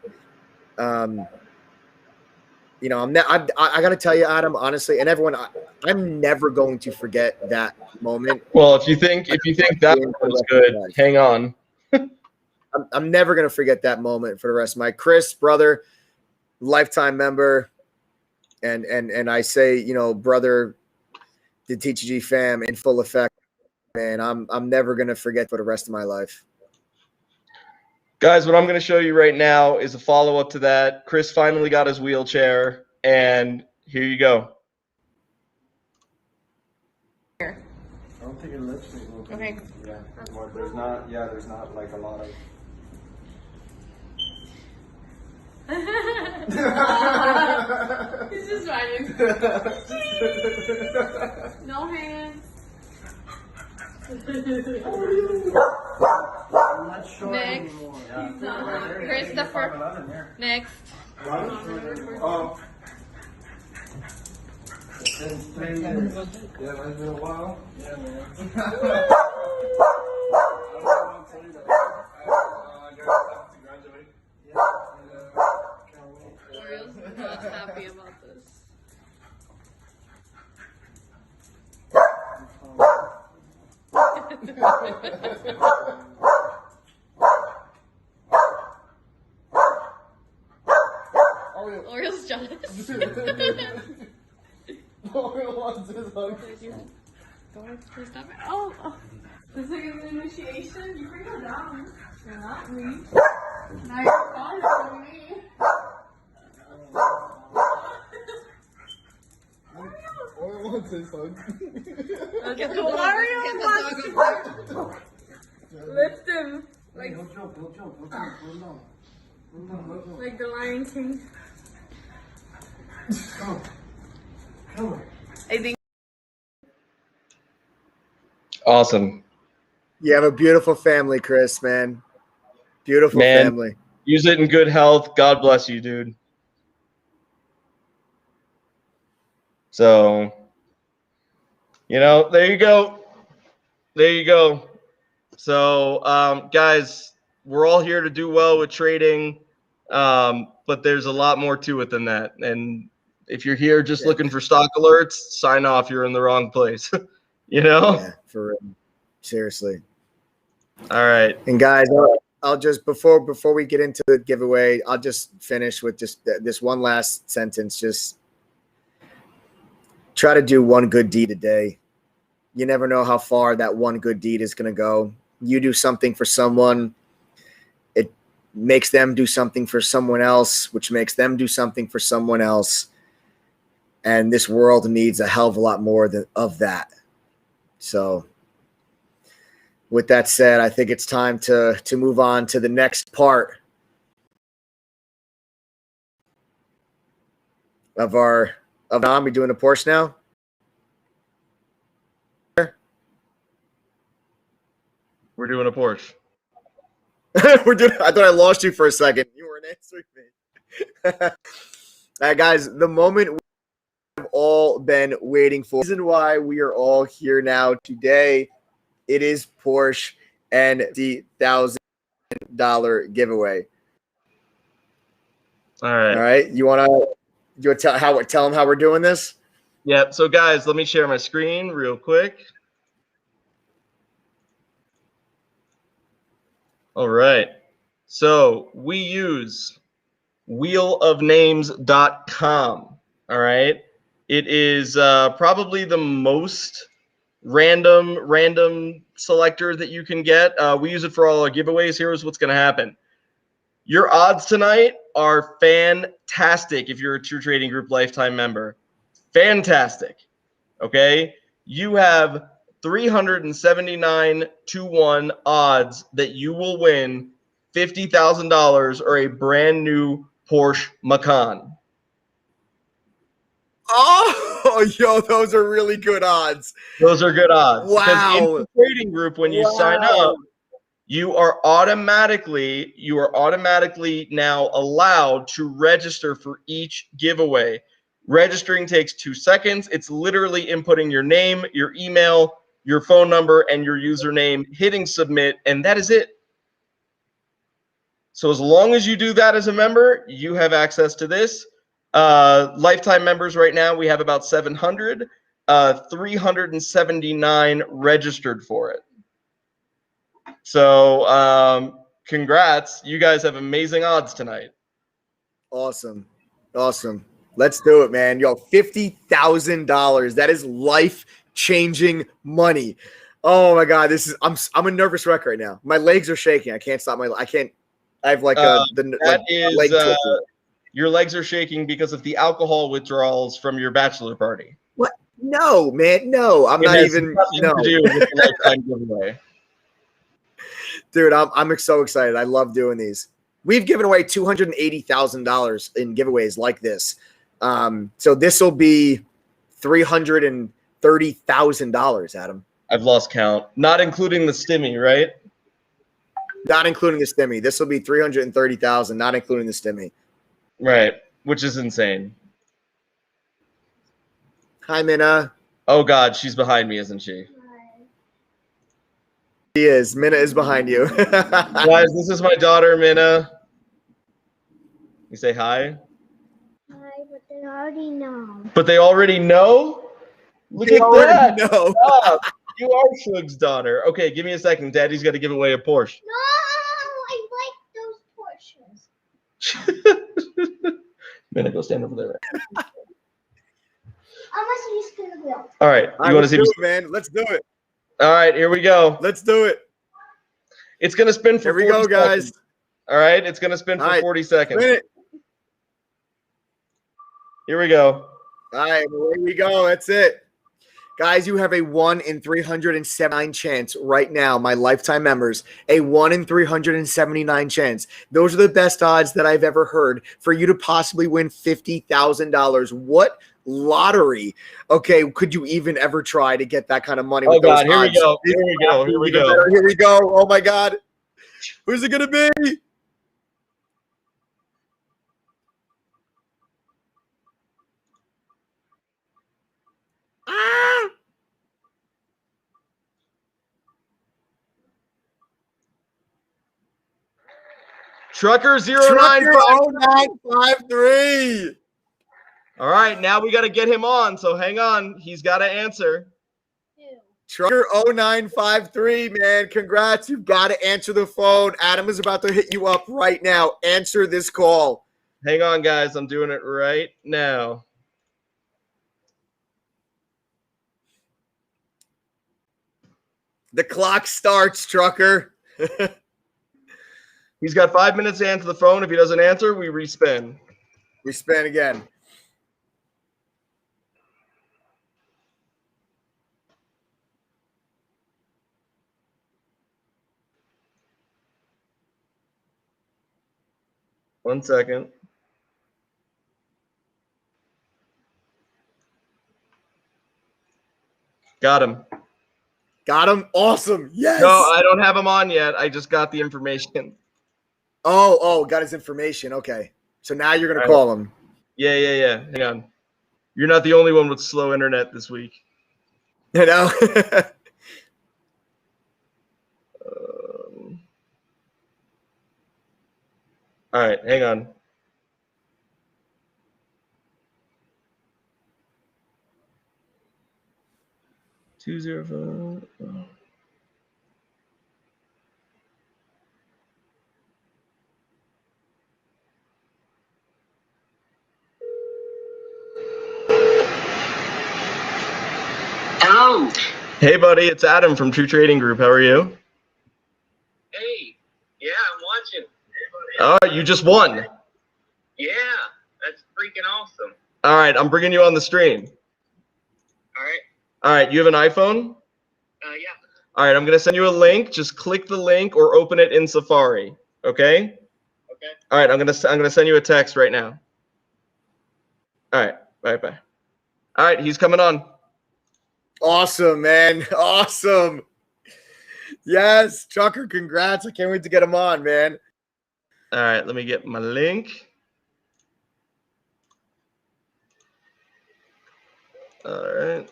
I got to tell you, Adam, honestly, and everyone, I'm never going to forget that moment. Well, if you think that was good, hang on. I'm never going to forget that moment for the rest of my Chris, brother, lifetime member. And I say, brother, the TTG fam in full effect, man, I'm never going to forget for the rest of my life. Guys, what I'm going to show you right now is a follow-up to that. Chris finally got his wheelchair, and here you go. I don't think it lets me move. Okay. Yeah, there's not like a lot of. He's just smiling. No hands. I'm not sure Next. anymore. Christopher. Next. Oh. Since 3 years. Yeah, it's been a while. Yeah, man. I don't know what to tell you that. I got to graduate. Yeah. Can't wait. Oriole's not happy about this. Oriole's jealous. Oriole wants his hug. Don't stop it. Oh. This is like an initiation. You bring her down. You're not me. Now you're following me. Oriole wants his hug. Get the Oreo wants to lift him. Like, Don't jump. Don't jump. Calm down. Calm down. Let go. Like the Lion King. Come on. Come on. I think. Awesome. You have a beautiful family, Chris, man. Beautiful Man. family. Use it in good health. God bless you, dude. So, there you go. There you go. So, guys, we're all here to do well with trading, but there's a lot more to it than that. And if you're here just looking for stock alerts, sign off. You're in the wrong place. Yeah, for real. Seriously. All right. And guys, I'll just before we get into the giveaway, I'll just finish with just this one last sentence. Just try to do one good deed a day. You never know how far that one good deed is going to go. You do something for someone, it makes them do something for someone else, which makes them do something for someone else. And this world needs a hell of a lot more of that. So with that said, I think it's time to move on to the next part of our we doing a Porsche now. We're doing a Porsche. We're doing. I thought I lost you for a second. You weren't answering me. All right, guys. The moment we've all been waiting for. The reason why we are all here now today. It is Porsche and the $1,000 giveaway. All right. All right. You want to tell them how we're doing this? Yep. So, guys, let me share my screen real quick. All right. So we use wheelofnames.com. All right. It is probably the most random selector that you can get. We use it for all our giveaways. Here's what's going to happen. Your odds tonight are fantastic if you're a True Trading Group lifetime member. Fantastic. Okay. You have 379 to 1 odds that you will win $50,000 or a brand new Porsche Macan. Oh, yo, those are really good odds. Those are good odds. Wow. Because in the trading group, when you sign up, you are automatically now allowed to register for each giveaway. Registering takes 2 seconds. It's literally inputting your name, your email, your phone number, and your username, hitting submit, and that is it. So as long as you do that as a member, you have access to this. Lifetime members right now, we have about 700, 379 registered for it. So congrats. You guys have amazing odds tonight. Awesome. Let's do it, man. Yo, $50,000. That is life-changing money. Oh my God, I'm a nervous wreck right now. My legs are shaking. I can't stop I have like leg torture. Your legs are shaking because of the alcohol withdrawals from your bachelor party. What? No, man. No, I'm not even. No. To do with the lifetime giveaway. Dude, I'm so excited. I love doing these. We've given away $280,000 in giveaways like this. So this will be $330,000, Adam. I've lost count. Not including the Stimmy, right? Not including the Stimmy. This will be $330,000, not including the Stimmy. Right, which is insane. Hi, Minna. Oh God, she's behind me, isn't she? She is. Minna is behind you. Guys, this is my daughter, Minna. You say hi? Hi, but they already know. But they already know? Look They at that. know. Stop. You are Shug's daughter. Okay, give me a second. Daddy's got to give away a Porsche. No, I like those Porsches. Minna, go stand over there. I must be spin the wheel. All right. You want to see me? Man. Let's do it. All right, here we go. Let's do it. It's going to spin for 40 Here we go, guys. seconds. All right, it's going to spin for 40 seconds. Spin it. Here we go. All right, away we go. That's it. Guys, you have a 1 in 379 chance right now, my lifetime members, a 1 in 379 chance. Those are the best odds that I've ever heard for you to possibly win $50,000. What lottery? Okay, could you even ever try to get that kind of money with those God, here odds? we go. Here we go. Here we Even go. better. Here we go. Oh my God. Who's it going to be? Ah! Trucker 09. Trucker 0953. All right, now we got to get him on. So hang on. He's got to answer. Trucker 0953, man. Congrats. You've got to answer the phone. Adam is about to hit you up right now. Answer this call. Hang on, guys. I'm doing it right now. The clock starts, Trucker. He's got 5 minutes to answer the phone. If he doesn't answer, we respin. We spin again. One second. Got him. Got him? Awesome. Yes. No, I don't have him on yet. I just got the information. Oh, got his information. Okay. So now you're going to call him. Yeah. Hang on. You're not the only one with slow internet this week. You know? All right, hang on. Two zero five. Hello. Hey, buddy, it's Adam from True Trading Group. How are you? Hey. Yeah, I'm watching. All right, you just won. Yeah, that's freaking awesome. All right, I'm bringing you on the stream. All right. All right, you have an iPhone? Yeah. All right, I'm going to send you a link. Just click the link or open it in Safari, okay? Okay. All right, I'm going to send you a text right now. All right, bye. All right, he's coming on. Awesome, man. Awesome. Yes, Trucker, congrats. I can't wait to get him on, man. All right, let me get my link. All right.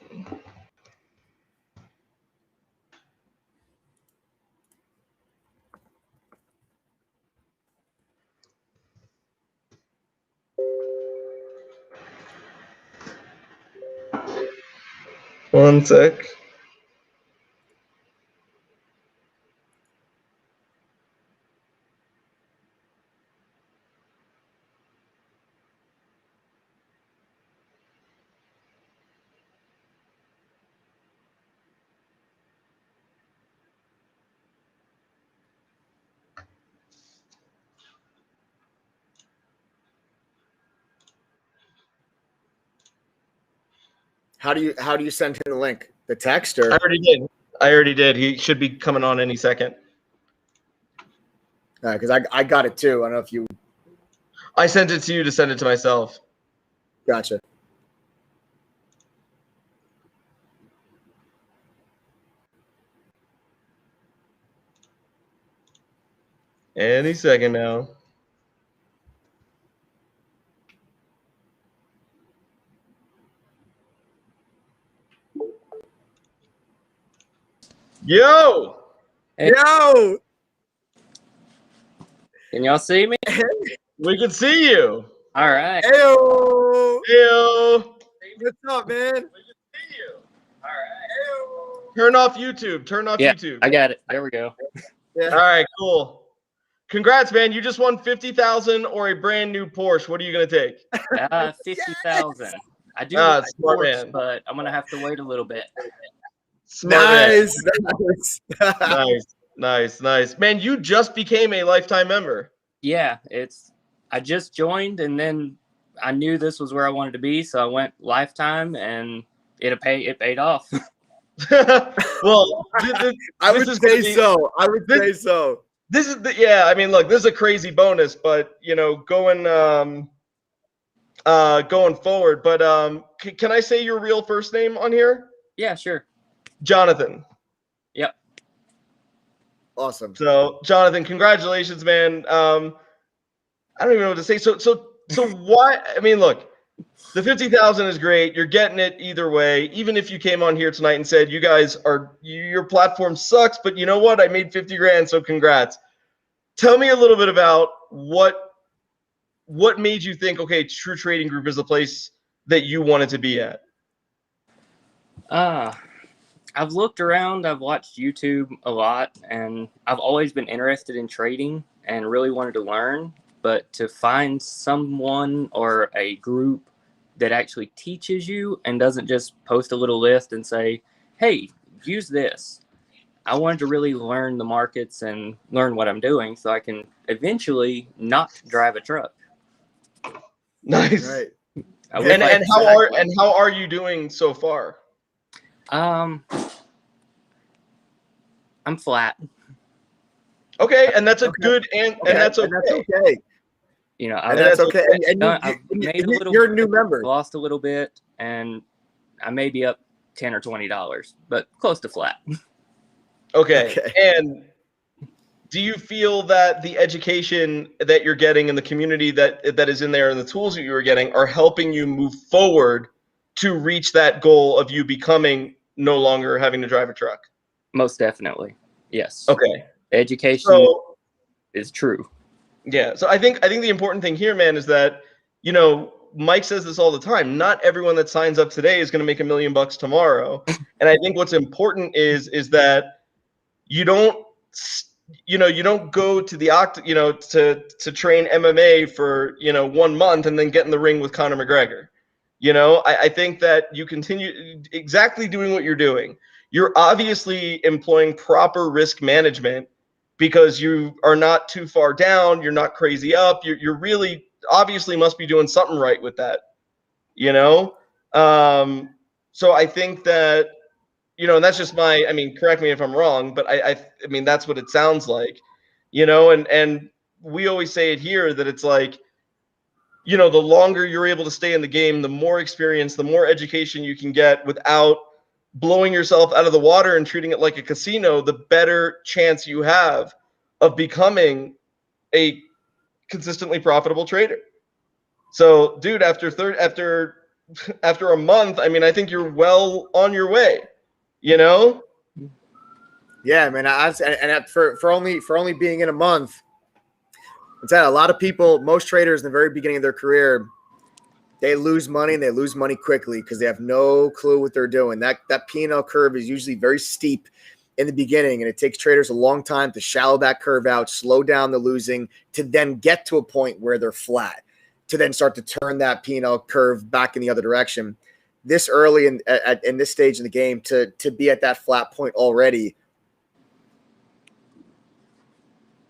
One sec. How do you send him the link? The text or? I already did. He should be coming on any second. Because I got it too. I don't know if you. I sent it to you to send it to myself. Gotcha. Any second now. Yo! Hey. Yo! Can y'all see me? We can see you. All right. Heyo! Heyo! What's up, man? We can see you. All right. Turn off YouTube. Turn off Yeah, YouTube. I got it. There we go. Yeah. All right, cool. Congrats, man. You just won $50,000 or a brand new Porsche. What are you going to take? 50,000. I do Ah, like smart sports, man. but I'm gonna have to wait a little bit. Smart man. Nice. Nice. Man, you just became a lifetime member. Yeah, I just joined and then I knew this was where I wanted to be, so I went lifetime and It paid off. Well, I this would is gonna say be- so. I would say so. This is yeah. I mean, look, this is a crazy bonus, but going forward. But can I say your real first name on here? Yeah, sure. Jonathan. Yep. Awesome. So, Jonathan, congratulations, man. I don't even know what to say. So why? I mean, look, the 50,000 is great. You're getting it either way. Even if you came on here tonight and said, "You guys your platform sucks," but you know what? I made 50 grand, so congrats. Tell me a little bit about what made you think, okay, True Trading Group is the place that you wanted to be at. I've looked around, I've watched YouTube a lot, and I've always been interested in trading and really wanted to learn. But to find someone or a group that actually teaches you and doesn't just post a little list and say, hey, use this. I wanted to really learn the markets and learn what I'm doing so I can eventually not drive a truck. Nice. Right. And how are you doing so far? I'm flat. Okay, and that's a good and that's okay. And that's okay. You know, And that's okay. And I've made a little. You're a new member. Lost a little bit, and I may be up $10 or $20, but close to flat. Okay. And do you feel that the education that you're getting and the community that is in there and the tools that you are getting are helping you move forward to reach that goal of you becoming no longer having to drive a truck? Most definitely, yes. Okay. Education is true. Yeah. So I think the important thing here, man, is that, Mike says this all the time. Not everyone that signs up today is going to make $1 million tomorrow. And I think what's important is that you don't go to the to train MMA for 1 month and then get in the ring with Conor McGregor. I think that you continue exactly doing what you're doing. You're obviously employing proper risk management because you are not too far down. You're not crazy up. You're really obviously must be doing something right with that. So I think that, and that's just correct me if I'm wrong, but I mean, that's what it sounds like, and we always say it here that it's like, the longer you're able to stay in the game, the more experience, the more education you can get without blowing yourself out of the water and treating it like a casino, the better chance you have of becoming a consistently profitable trader. So, dude, after a month, I think you're well on your way. Yeah, man. For only being in a month, it's that a lot of people, most traders in the very beginning of their career, they lose money and they lose money quickly because they have no clue what they're doing. That P&L curve is usually very steep in the beginning, and it takes traders a long time to shallow that curve out, slow down the losing, to then get to a point where they're flat, to then start to turn that P&L curve back in the other direction. This early in this stage in the game, to be at that flat point already,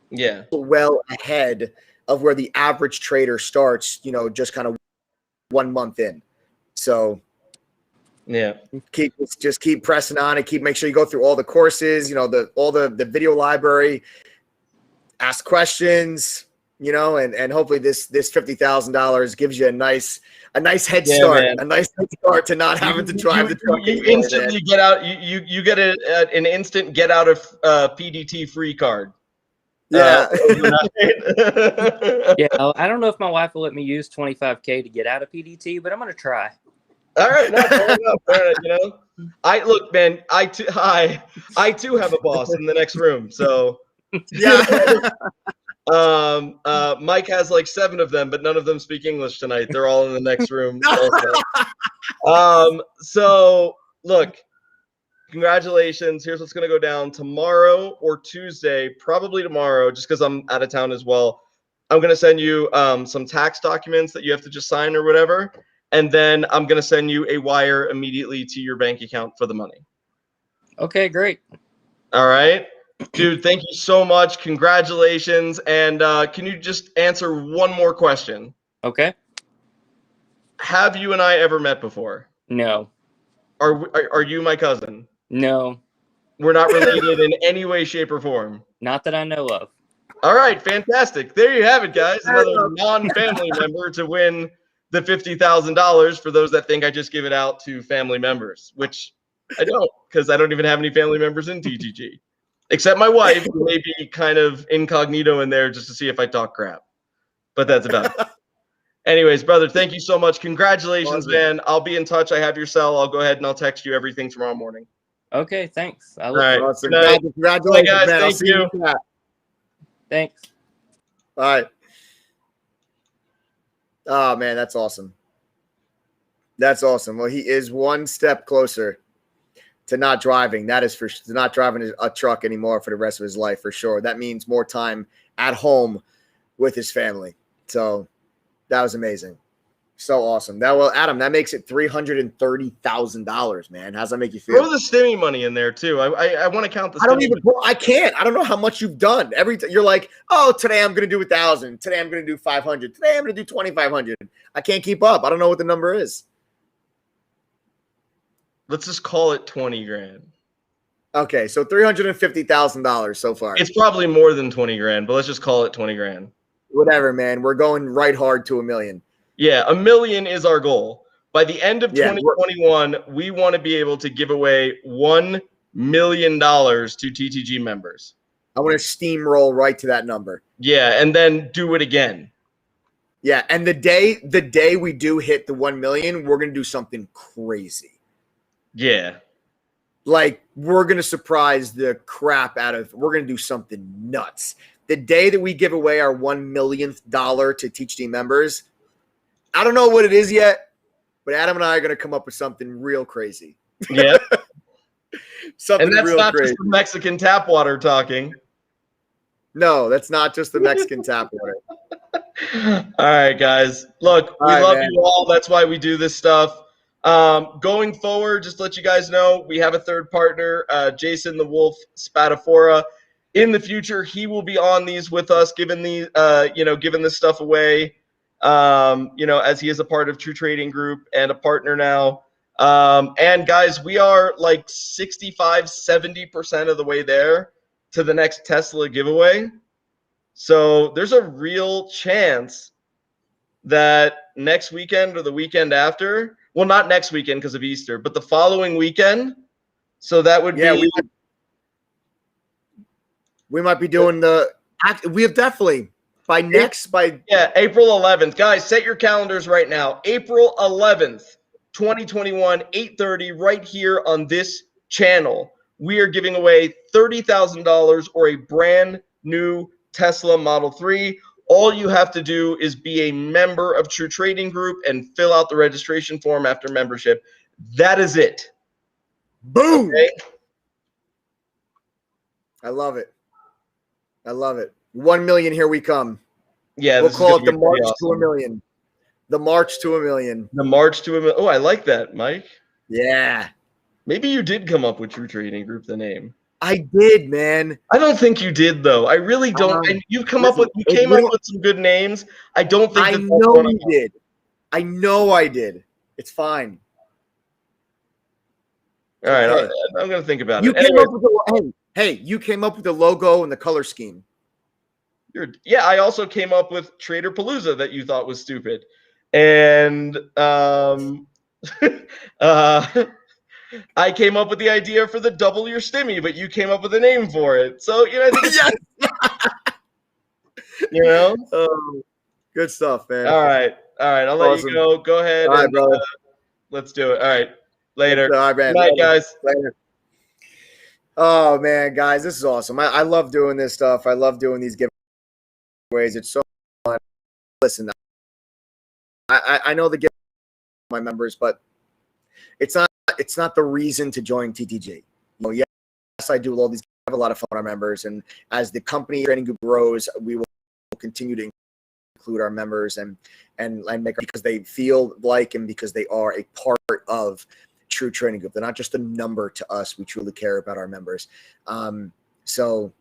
yeah, well ahead of where the average trader starts, just kind of 1 month in. So yeah, keep pressing on and make sure you go through all the courses, all the video library, ask questions, and hopefully this $50,000 gives you a nice head start, man. A nice head start to not having to drive the truck. You instantly get out. You get an instant get out of PDT free card. Yeah. Yeah. I don't know if my wife will let me use $25K to get out of PDT, but I'm gonna try. All right, no, fair enough. Look, man. I too have a boss in the next room. So yeah. Mike has like 7 of them, but none of them speak English tonight. They're all in the next room. So look, congratulations. Here's what's going to go down tomorrow or Tuesday, probably tomorrow, just because I'm out of town as well. I'm going to send you some tax documents that you have to just sign or whatever. And then I'm going to send you a wire immediately to your bank account for the money. Okay, great. All right. Dude, thank you so much. Congratulations. And can you just answer one more question? Okay. Have you and I ever met before? No. Are you my cousin? No, We're not related in any way, shape, or form. not that I know of. All right, fantastic. There you have it, guys. Another non-family member to win the $50,000 for those that think I just give it out to family members, which I don't, because I don't even have any family members in TTG, except my wife, who may be kind of incognito in there just to see if I talk crap. But that's about it. Anyways, brother, thank you so much. Congratulations, man. I'll be in touch. I have your cell. I'll go ahead and I'll text you everything tomorrow morning. Okay, thanks. I All look right. Awesome. Good night. Congratulations, Bye, guys. man. I'll Thank see you. Thanks. All right. Oh man, that's awesome. That's awesome. Well, he is one step closer to not driving. That is to not driving a truck anymore for the rest of his life, for sure. That means more time at home with his family. So that was amazing. So awesome. Adam, that makes it $330,000, man. How's that make you feel? Throw the Stimmy money in there too. I want to count the. I can't. I don't know how much you've done. You're like, oh, today I'm going to do 1,000. Today I'm going to do 500. Today I'm going to do 2,500. I can't keep up. I don't know what the number is. Let's just call it 20 grand. Okay, so $350,000 so far. It's probably more than 20 grand, but let's just call it 20 grand. Whatever, man. We're going right hard to $1 million. Yeah, $1 million is our goal. By the end of 2021, we want to be able to give away $1 million to TTG members. I want to steamroll right to that number. Yeah, and then do it again. Yeah, and the day we do hit the 1 million, we're gonna do something crazy. Yeah. Like we're gonna surprise the crap out of. We're gonna do something nuts. The day that we give away our $1 millionth to TTG members, I don't know what it is yet, but Adam and I are gonna come up with something real crazy. Yeah. Something and that's real not crazy. just the Mexican tap water talking. No, that's not just the Mexican tap water. All right, guys. Look, we love you all. That's why we do this stuff. Going forward, just to let you guys know, we have a third partner, Jason the Wolf Spatafora. In the future, he will be on these with us, giving this stuff away. As he is a part of True Trading Group and a partner now. And guys, we are like 65-70% of the way there to the next Tesla giveaway. So there's a real chance that next weekend or the weekend after, well, not next weekend because of Easter, but the following weekend. So that would be. We might be doing we have definitely April 11th. Guys, set your calendars right now. April 11th, 2021, 8:30, right here on this channel. We are giving away $30,000 or a brand new Tesla Model 3. All you have to do is be a member of True Trading Group and fill out the registration form after membership. That is it. Boom. Okay? I love it. I love it. 1 million, here we come. Yeah, we'll call it the March to $1 million. The March to $1 million. The March to $1 million. Oh, I like that, Mike. Yeah. Maybe you did come up with True Trading Group, the name. I did, man. I don't think you did, though. I really don't. And you came up with some good names. I don't think. I know you did. I know I did. It's fine. All right, okay. I'm going to think about it. Came up with you came up with the logo and the color scheme. I also came up with Trader Palooza that you thought was stupid. And I came up with the idea for the double your Stimmy, but you came up with a name for it. So, I think good stuff, man. All right. I'll let you go. Go ahead. All right, brother. Let's do it. All right. Later. All right, man. Good night, guys. Later. Oh, man, guys, this is awesome. I love doing this stuff. I love doing these giveaways. It's so fun. Listen, I know the giveaway my members, but it's not the reason to join TTG. Yes, I do all these. I have a lot of fun with our members, and as the company trading group grows, we will continue to include our members and make because they feel like and because they are a part of True Trading Group. They're not just a number to us. We truly care about our members. So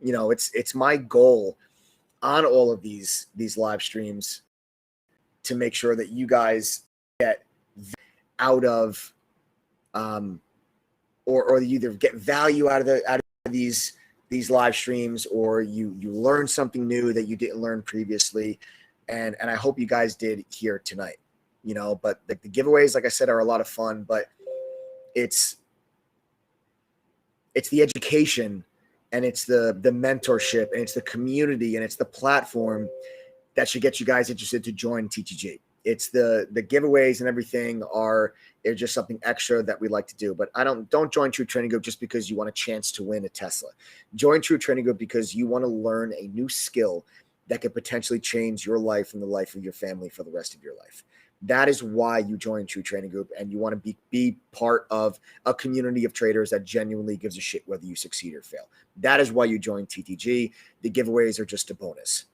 it's my goal on all of these live streams to make sure that you guys get out of or you either get value out of these live streams, or you learn something new that you didn't learn previously. And I hope you guys did here tonight, but the giveaways, like I said, are a lot of fun, but it's the education, and it's the mentorship, and it's the community, and it's the platform that should get you guys interested to join TTG. It's the giveaways and everything they're just something extra that we like to do. But don't join True Training Group just because you want a chance to win a Tesla. Join True Training Group because you want to learn a new skill that could potentially change your life and the life of your family for the rest of your life. That is why you join True Training Group, and you want to be part of a community of traders that genuinely gives a shit whether you succeed or fail. That is why you join TTG. The giveaways are just a bonus.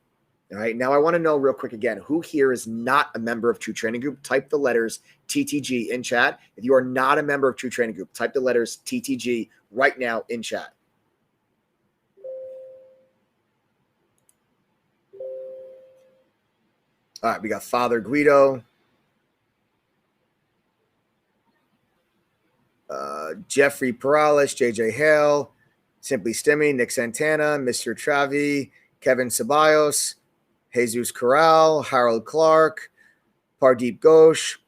All right. Now I want to know real quick again, who here is not a member of True Training Group? Type the letters TTG in chat. If you are not a member of True Training Group, type the letters TTG right now in chat. All right. We got Father Guido. Jeffrey Perales, JJ Hale, Simply Stimmy, Nick Santana, Mr. Travi, Kevin Ceballos, Jesus Corral, Harold Clark, Pardeep Ghosh,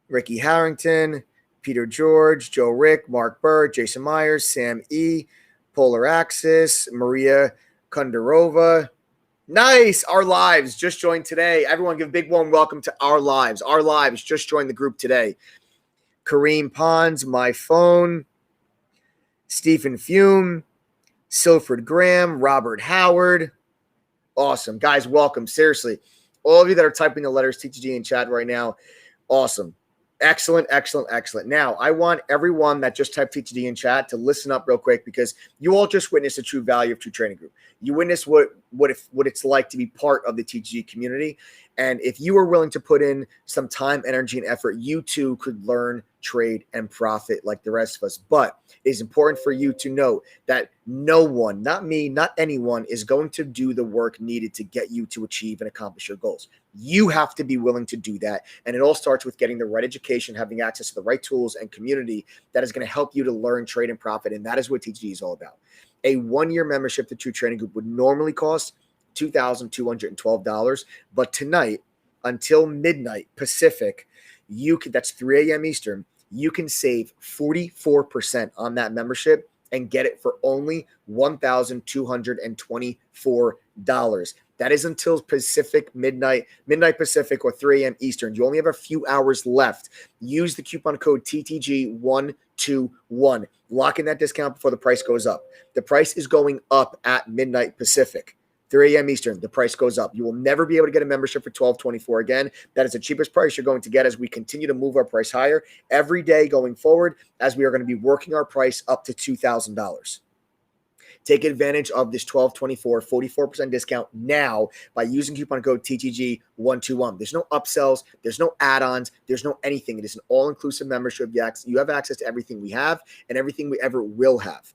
Ricky Harrington, Peter George, Joe Rick, Mark Bird, Jason Myers, Sam E, Polar Axis, Maria Kondorova. Nice. Our Lives just joined today. Everyone give a big warm welcome to Our Lives. Our Lives just joined the group today. Kareem Pons, My Phone, Stephen Fume, Silford Graham, Robert Howard. Awesome. Guys, welcome. Seriously. All of you that are typing the letters TTG in chat right now, awesome. Excellent, excellent, excellent. Now, I want everyone that just typed TTG in chat to listen up real quick, because you all just witnessed the true value of True Training Group. You witnessed what it's like to be part of the TTG community. And if you are willing to put in some time, energy, and effort, you too could learn, trade, and profit like the rest of us. But it is important for you to know that no one, not me, not anyone, is going to do the work needed to get you to achieve and accomplish your goals. You have to be willing to do that. And it all starts with getting the right education, having access to the right tools and community that is going to help you to learn, trade, and profit. And that is what TTG is all about. A 1-year membership to True Training Group would normally cost $2,212. But tonight, until midnight Pacific, that's 3 a.m. Eastern, you can save 44% on that membership and get it for only $1,224. That is until midnight Pacific, or 3 a.m. Eastern. You only have a few hours left. Use the coupon code TTG121. Lock in that discount before the price goes up. The price is going up at midnight Pacific. 3 a.m. Eastern, the price goes up. You will never be able to get a membership for $12.24 again. That is the cheapest price you're going to get as we continue to move our price higher every day going forward, as we are going to be working our price up to $2,000. Take advantage of this $12.24, 44% discount now by using coupon code TTG121. There's no upsells. There's no add-ons. There's no anything. It is an all-inclusive membership. You have access to everything we have and everything we ever will have.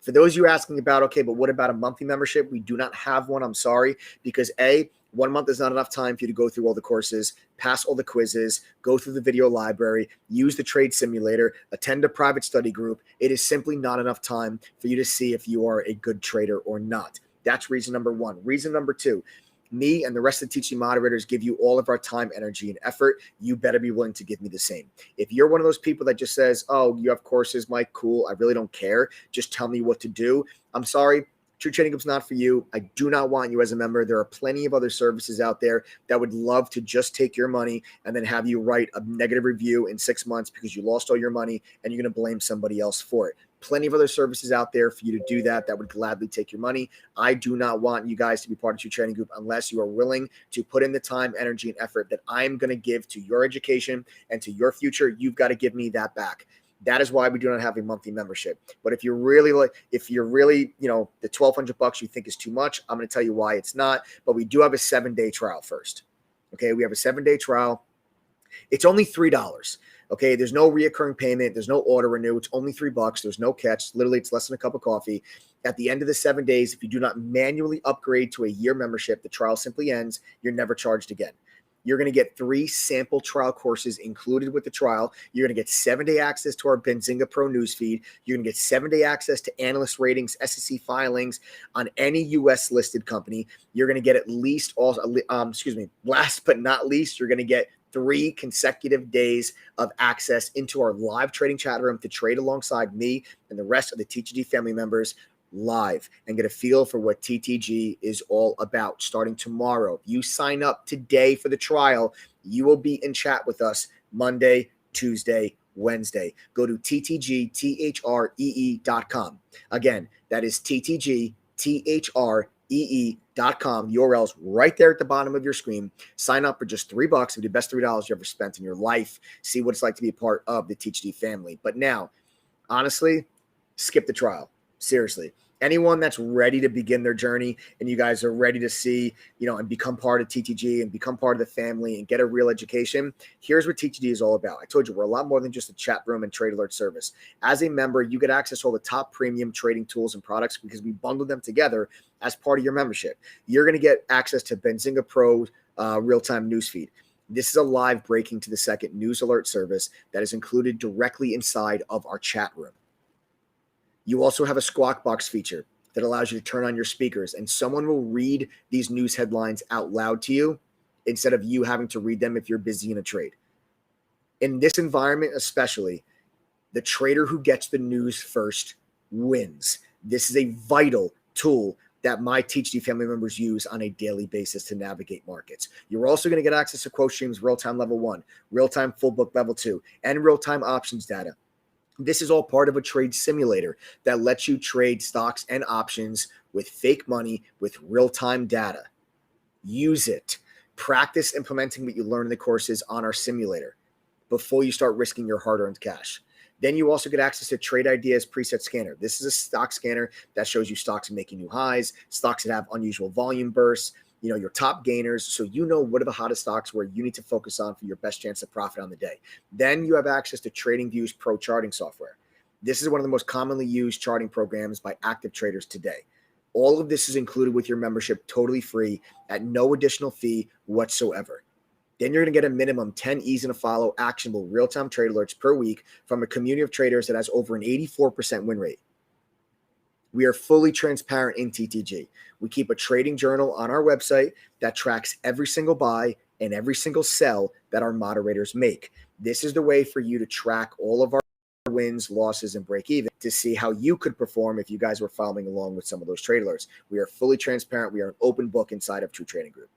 For those of you asking about, okay, but what about a monthly membership? We do not have one. I'm sorry, because 1 month is not enough time for you to go through all the courses, pass all the quizzes, go through the video library, use the trade simulator, attend a private study group. It is simply not enough time for you to see if you are a good trader or not. That's reason number one. Reason number two, me and the rest of the teaching moderators give you all of our time, energy, and effort. You better be willing to give me the same. If you're one of those people that just says, oh, you have courses, Mike, cool, I really don't care, just tell me what to do, I'm sorry. True Trading Group's not for you. I do not want you as a member. There are plenty of other services out there that would love to just take your money and then have you write a negative review in 6 months because you lost all your money and you're going to blame somebody else for it. Plenty of other services out there for you to do that would gladly take your money. I do not want you guys to be part of True Trading Group unless you are willing to put in the time, energy, and effort that I'm going to give to your education and to your future. You've got to give me that back. That is why we do not have a monthly membership. But if you're really, the $1,200 you think is too much, I'm going to tell you why it's not. But we do have a 7-day trial first. Okay, we have a 7-day trial. It's only $3. Okay, there's no reoccurring payment. There's no auto renew. It's only $3. There's no catch. Literally, it's less than a cup of coffee. At the end of the 7 days, if you do not manually upgrade to a year membership, the trial simply ends. You're never charged again. You're going to get 3 sample trial courses included with the trial. You're going to get 7-day access to our Benzinga Pro newsfeed. You're going to get 7-day access to analyst ratings, SEC filings on any U.S. listed company. You're going to get at least last but not least, you're going to get 3 consecutive days of access into our live trading chat room to trade alongside me and the rest of the TTG family members live and get a feel for what TTG is all about starting tomorrow. If you sign up today for the trial, you will be in chat with us Monday, Tuesday, Wednesday. Go to ttgthree.com. Again, that is ttgthree.com. URL's right there at the bottom of your screen. Sign up for just $3. It'll be the best $3 you ever spent in your life. See what it's like to be a part of the TTG family. But now, honestly, skip the trial. Seriously. Anyone that's ready to begin their journey and you guys are ready to see, and become part of TTG and become part of the family and get a real education, here's what TTG is all about. I told you, we're a lot more than just a chat room and trade alert service. As a member, you get access to all the top premium trading tools and products because we bundle them together as part of your membership. You're going to get access to Benzinga Pro real-time newsfeed. This is a live breaking to the second news alert service that is included directly inside of our chat room. You also have a squawk box feature that allows you to turn on your speakers and someone will read these news headlines out loud to you instead of you having to read them if you're busy in a trade. In this environment especially, the trader who gets the news first wins. This is a vital tool that my TTG family members use on a daily basis to navigate markets. You're also going to get access to quote streams, real-time level 1, real-time full book level 2, and real-time options data. This is all part of a trade simulator that lets you trade stocks and options with fake money with real-time data. Use it. Practice implementing what you learn in the courses on our simulator before you start risking your hard-earned cash. Then you also get access to Trade Ideas Preset Scanner. This is a stock scanner that shows you stocks making new highs, stocks that have unusual volume bursts, your top gainers, so what are the hottest stocks where you need to focus on for your best chance of profit on the day. Then you have access to TradingView's Pro charting software. This is one of the most commonly used charting programs by active traders today. All of this is included with your membership totally free at no additional fee whatsoever. Then you're going to get a minimum 10 easy to follow actionable real-time trade alerts per week from a community of traders that has over an 84% win rate. We are fully transparent in TTG. We keep a trading journal on our website that tracks every single buy and every single sell that our moderators make. This is the way for you to track all of our wins, losses, and break even to see how you could perform if you guys were following along with some of those trade alerts. We are fully transparent. We are an open book inside of True Trading Group.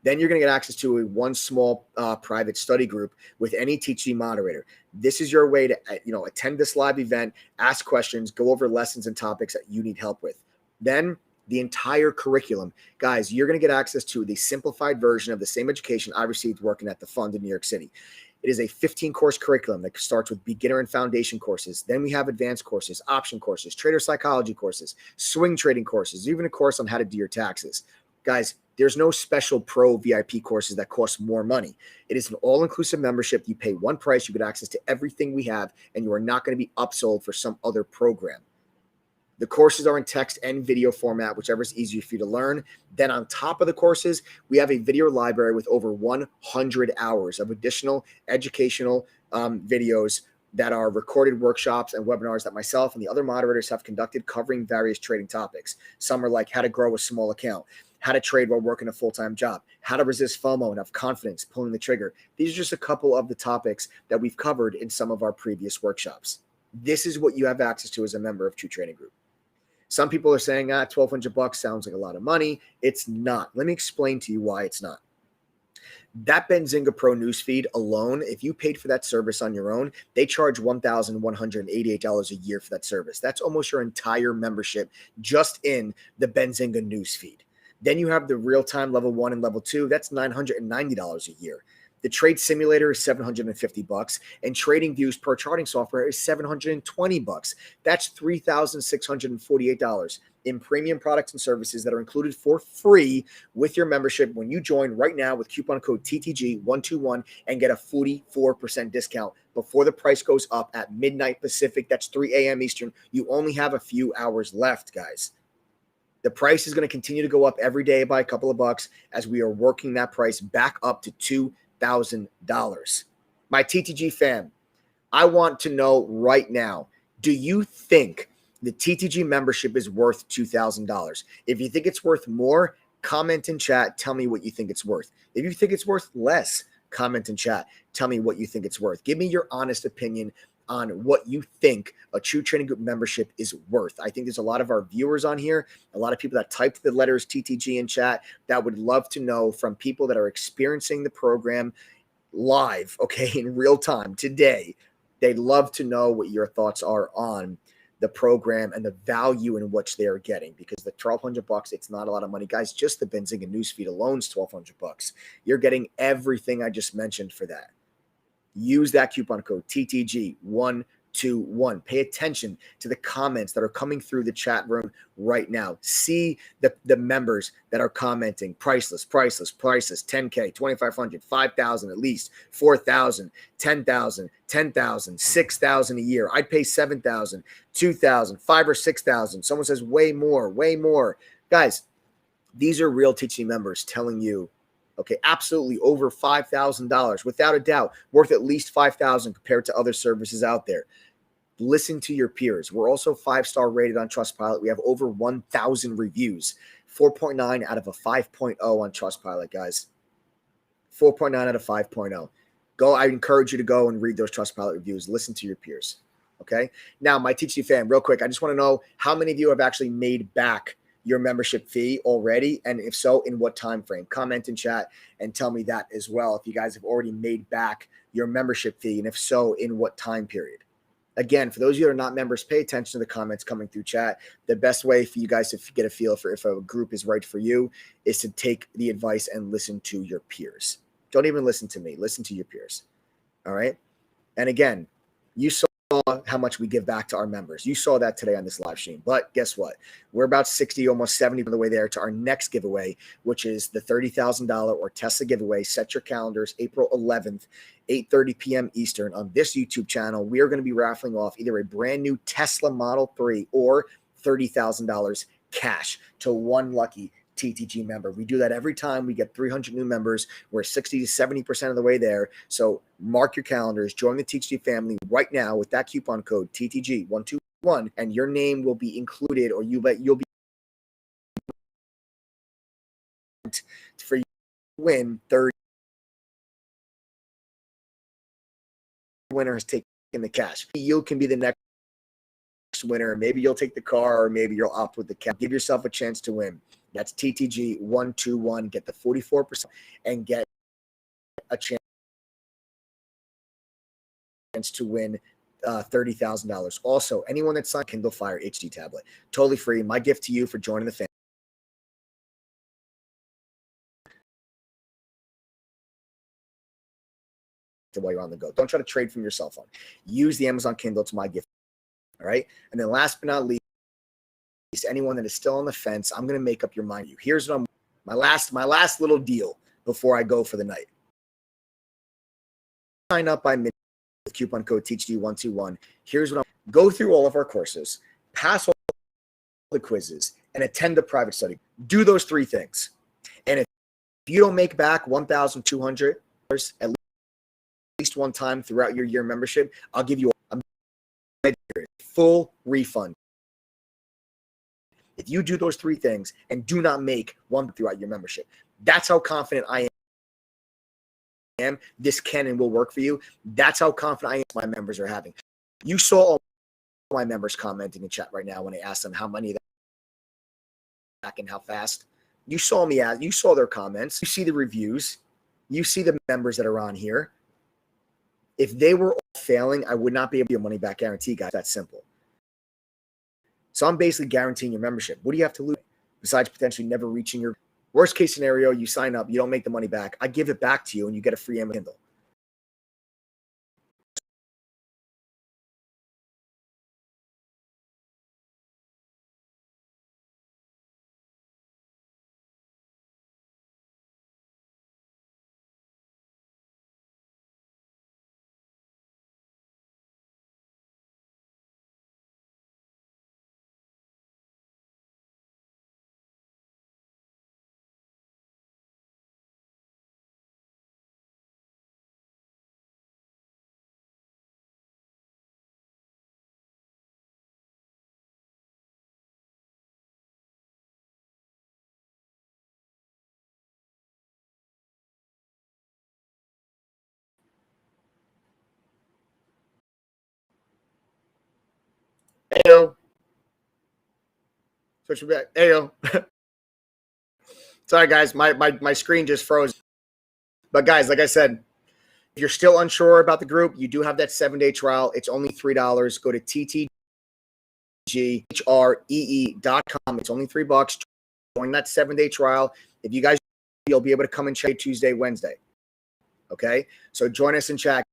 Then you're going to get access to one small private study group with any TTG moderator. This is your way to attend this live event, ask questions, go over lessons and topics that you need help with. Then the entire curriculum. Guys, you're going to get access to the simplified version of the same education I received working at the fund in New York City. It is a 15-course curriculum that starts with beginner and foundation courses. Then we have advanced courses, option courses, trader psychology courses, swing trading courses, even a course on how to do your taxes. Guys, there's no special pro VIP courses that cost more money. It is an all-inclusive membership. You pay one price, you get access to everything we have, and you are not going to be upsold for some other program. The courses are in text and video format, whichever is easier for you to learn. Then on top of the courses, we have a video library with over 100 hours of additional educational videos that are recorded workshops and webinars that myself and the other moderators have conducted covering various trading topics. Some are like how to grow a small account, how to trade while working a full-time job, how to resist FOMO and have confidence pulling the trigger. These are just a couple of the topics that we've covered in some of our previous workshops. This is what you have access to as a member of True Trading Group. Some people are saying, $1,200 sounds like a lot of money. It's not. Let me explain to you why it's not. That Benzinga Pro newsfeed alone, if you paid for that service on your own, they charge $1,188 a year for that service. That's almost your entire membership just in the Benzinga newsfeed. Then you have the real-time level 1 and level 2. That's $990 a year. The trade simulator is $750, and TradingView's Pro charting software is $720. That's $3,648 in premium products and services that are included for free with your membership when you join right now with coupon code TTG121 and get a 44% discount before the price goes up at midnight Pacific. That's 3 a.m. Eastern. You only have a few hours left, guys. The price is going to continue to go up every day by a couple of bucks as we are working that price back up to $2,000. My TTG fam, I want to know right now, do you think the TTG membership is worth $2,000? If you think it's worth more, comment in chat. Tell me what you think it's worth. If you think it's worth less, comment in chat. Tell me what you think it's worth. Give me your honest opinion on what you think a True Trading Group membership is worth. I think there's a lot of our viewers on here, a lot of people that typed the letters TTG in chat that would love to know from people that are experiencing the program live, okay, in real time today. They'd love to know what your thoughts are on the program and the value in which they are getting, because the $1,200, it's not a lot of money, guys. Just the Benzinga newsfeed alone is $1,200. You're getting everything I just mentioned for that. Use that coupon code TTG121. Pay attention to the comments that are coming through the chat room right now. See the members that are commenting. Priceless, 10K, 2,500, 5,000 at least, 4,000, 10,000, 10,000, 6,000 a year. I'd pay 7,000, 2,000, 5,000 or 6,000. Someone says way more, way more. Guys, these are real teaching members telling you, okay, absolutely over $5,000, without a doubt, worth at least $5,000 compared to other services out there. Listen to your peers. We're also 5-star rated on Trustpilot. We have over 1,000 reviews, 4.9 out of a 5.0 on Trustpilot, guys. 4.9 out of 5.0. Go. I encourage you to go and read those Trustpilot reviews. Listen to your peers. Okay. Now, my TTG fan, real quick, I just want to know how many of you have actually made back your membership fee already, and if so, in what time frame? Comment in chat and tell me that as well. If you guys have already made back your membership fee, and if so, in what time period? Again, for those of you that are not members, pay attention to the comments coming through chat. The best way for you guys to get a feel for if a group is right for you is to take the advice and listen to your peers. Don't even listen to me. Listen to your peers. All right? And again, you saw how much we give back to our members. You saw that today on this live stream. But guess what? We're about 60, almost 70 on the way there to our next giveaway, which is the $30,000 or Tesla giveaway. Set your calendars, April 11th, 8:30 p.m. Eastern on this YouTube channel. We are going to be raffling off either a brand new Tesla Model 3 or $30,000 cash to one lucky TTG member. We do that every time we get 300 new members. We're 60 to 70% of the way there. So mark your calendars, join the TTG family right now with that coupon code TTG121, and your name will be included, or you'll be for you to win 30 winners taking the cash. You can be the next winner. Maybe you'll take the car, or maybe you'll opt with the cash. Give yourself a chance to win. That's TTG121. Get the 44% and get a chance to win $30,000. Also, anyone that's signed Kindle Fire HD tablet, totally free. My gift to you for joining the family. While you're on the go, don't try to trade from your cell phone. Use the Amazon Kindle. It's my gift. All right. And then last but not least, anyone that is still on the fence, I'm going to make up your mind. Here's what my last little deal before I go for the night. Sign up by midnight with coupon code TTG121. Here's what I'm go through all of our courses, pass all the quizzes, and attend the private study. Do those three things. And if you don't make back $1,200 at least one time throughout your year membership, I'll give you a full refund. If you do those three things and do not make one throughout your membership, that's how confident I am this can and will work for you. That's how confident I am my members are having. You saw all my members commenting in chat right now when I asked them how many back and how fast. You saw their comments. You see the reviews. You see the members that are on here. If they were all failing, I would not be able to give you a money back guarantee, guys. That's simple. So I'm basically guaranteeing your membership. What do you have to lose besides potentially never reaching your worst case scenario? You sign up, you don't make the money back. I give it back to you and you get a free Amazon Kindle. Switch back. There you go. Sorry, guys. My screen just froze. But, guys, like I said, if you're still unsure about the group, you do have that 7-day trial. It's only $3. Go to ttgree.com. It's only $3. Join that 7-day trial. If you guys, you'll be able to come and chat Tuesday, Wednesday. Okay? So join us in chat.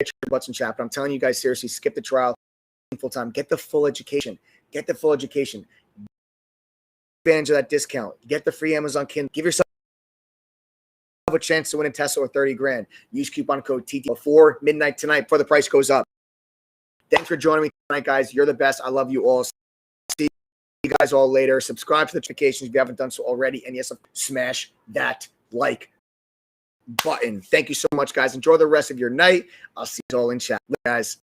Get your butts in chat. But I'm telling you guys, seriously, skip the trial full time. Get the full education. Get the full education. Advantage of that discount. Get the free Amazon Kindle. Give yourself a chance to win a Tesla or 30 grand. Use coupon code TT before midnight tonight before the price goes up. Thanks for joining me tonight, guys. You're the best. I love you all. See you guys all later. Subscribe to the notifications if you haven't done so already. And yes, smash that like button. Thank you so much, guys. Enjoy the rest of your night. I'll see you all in chat, guys.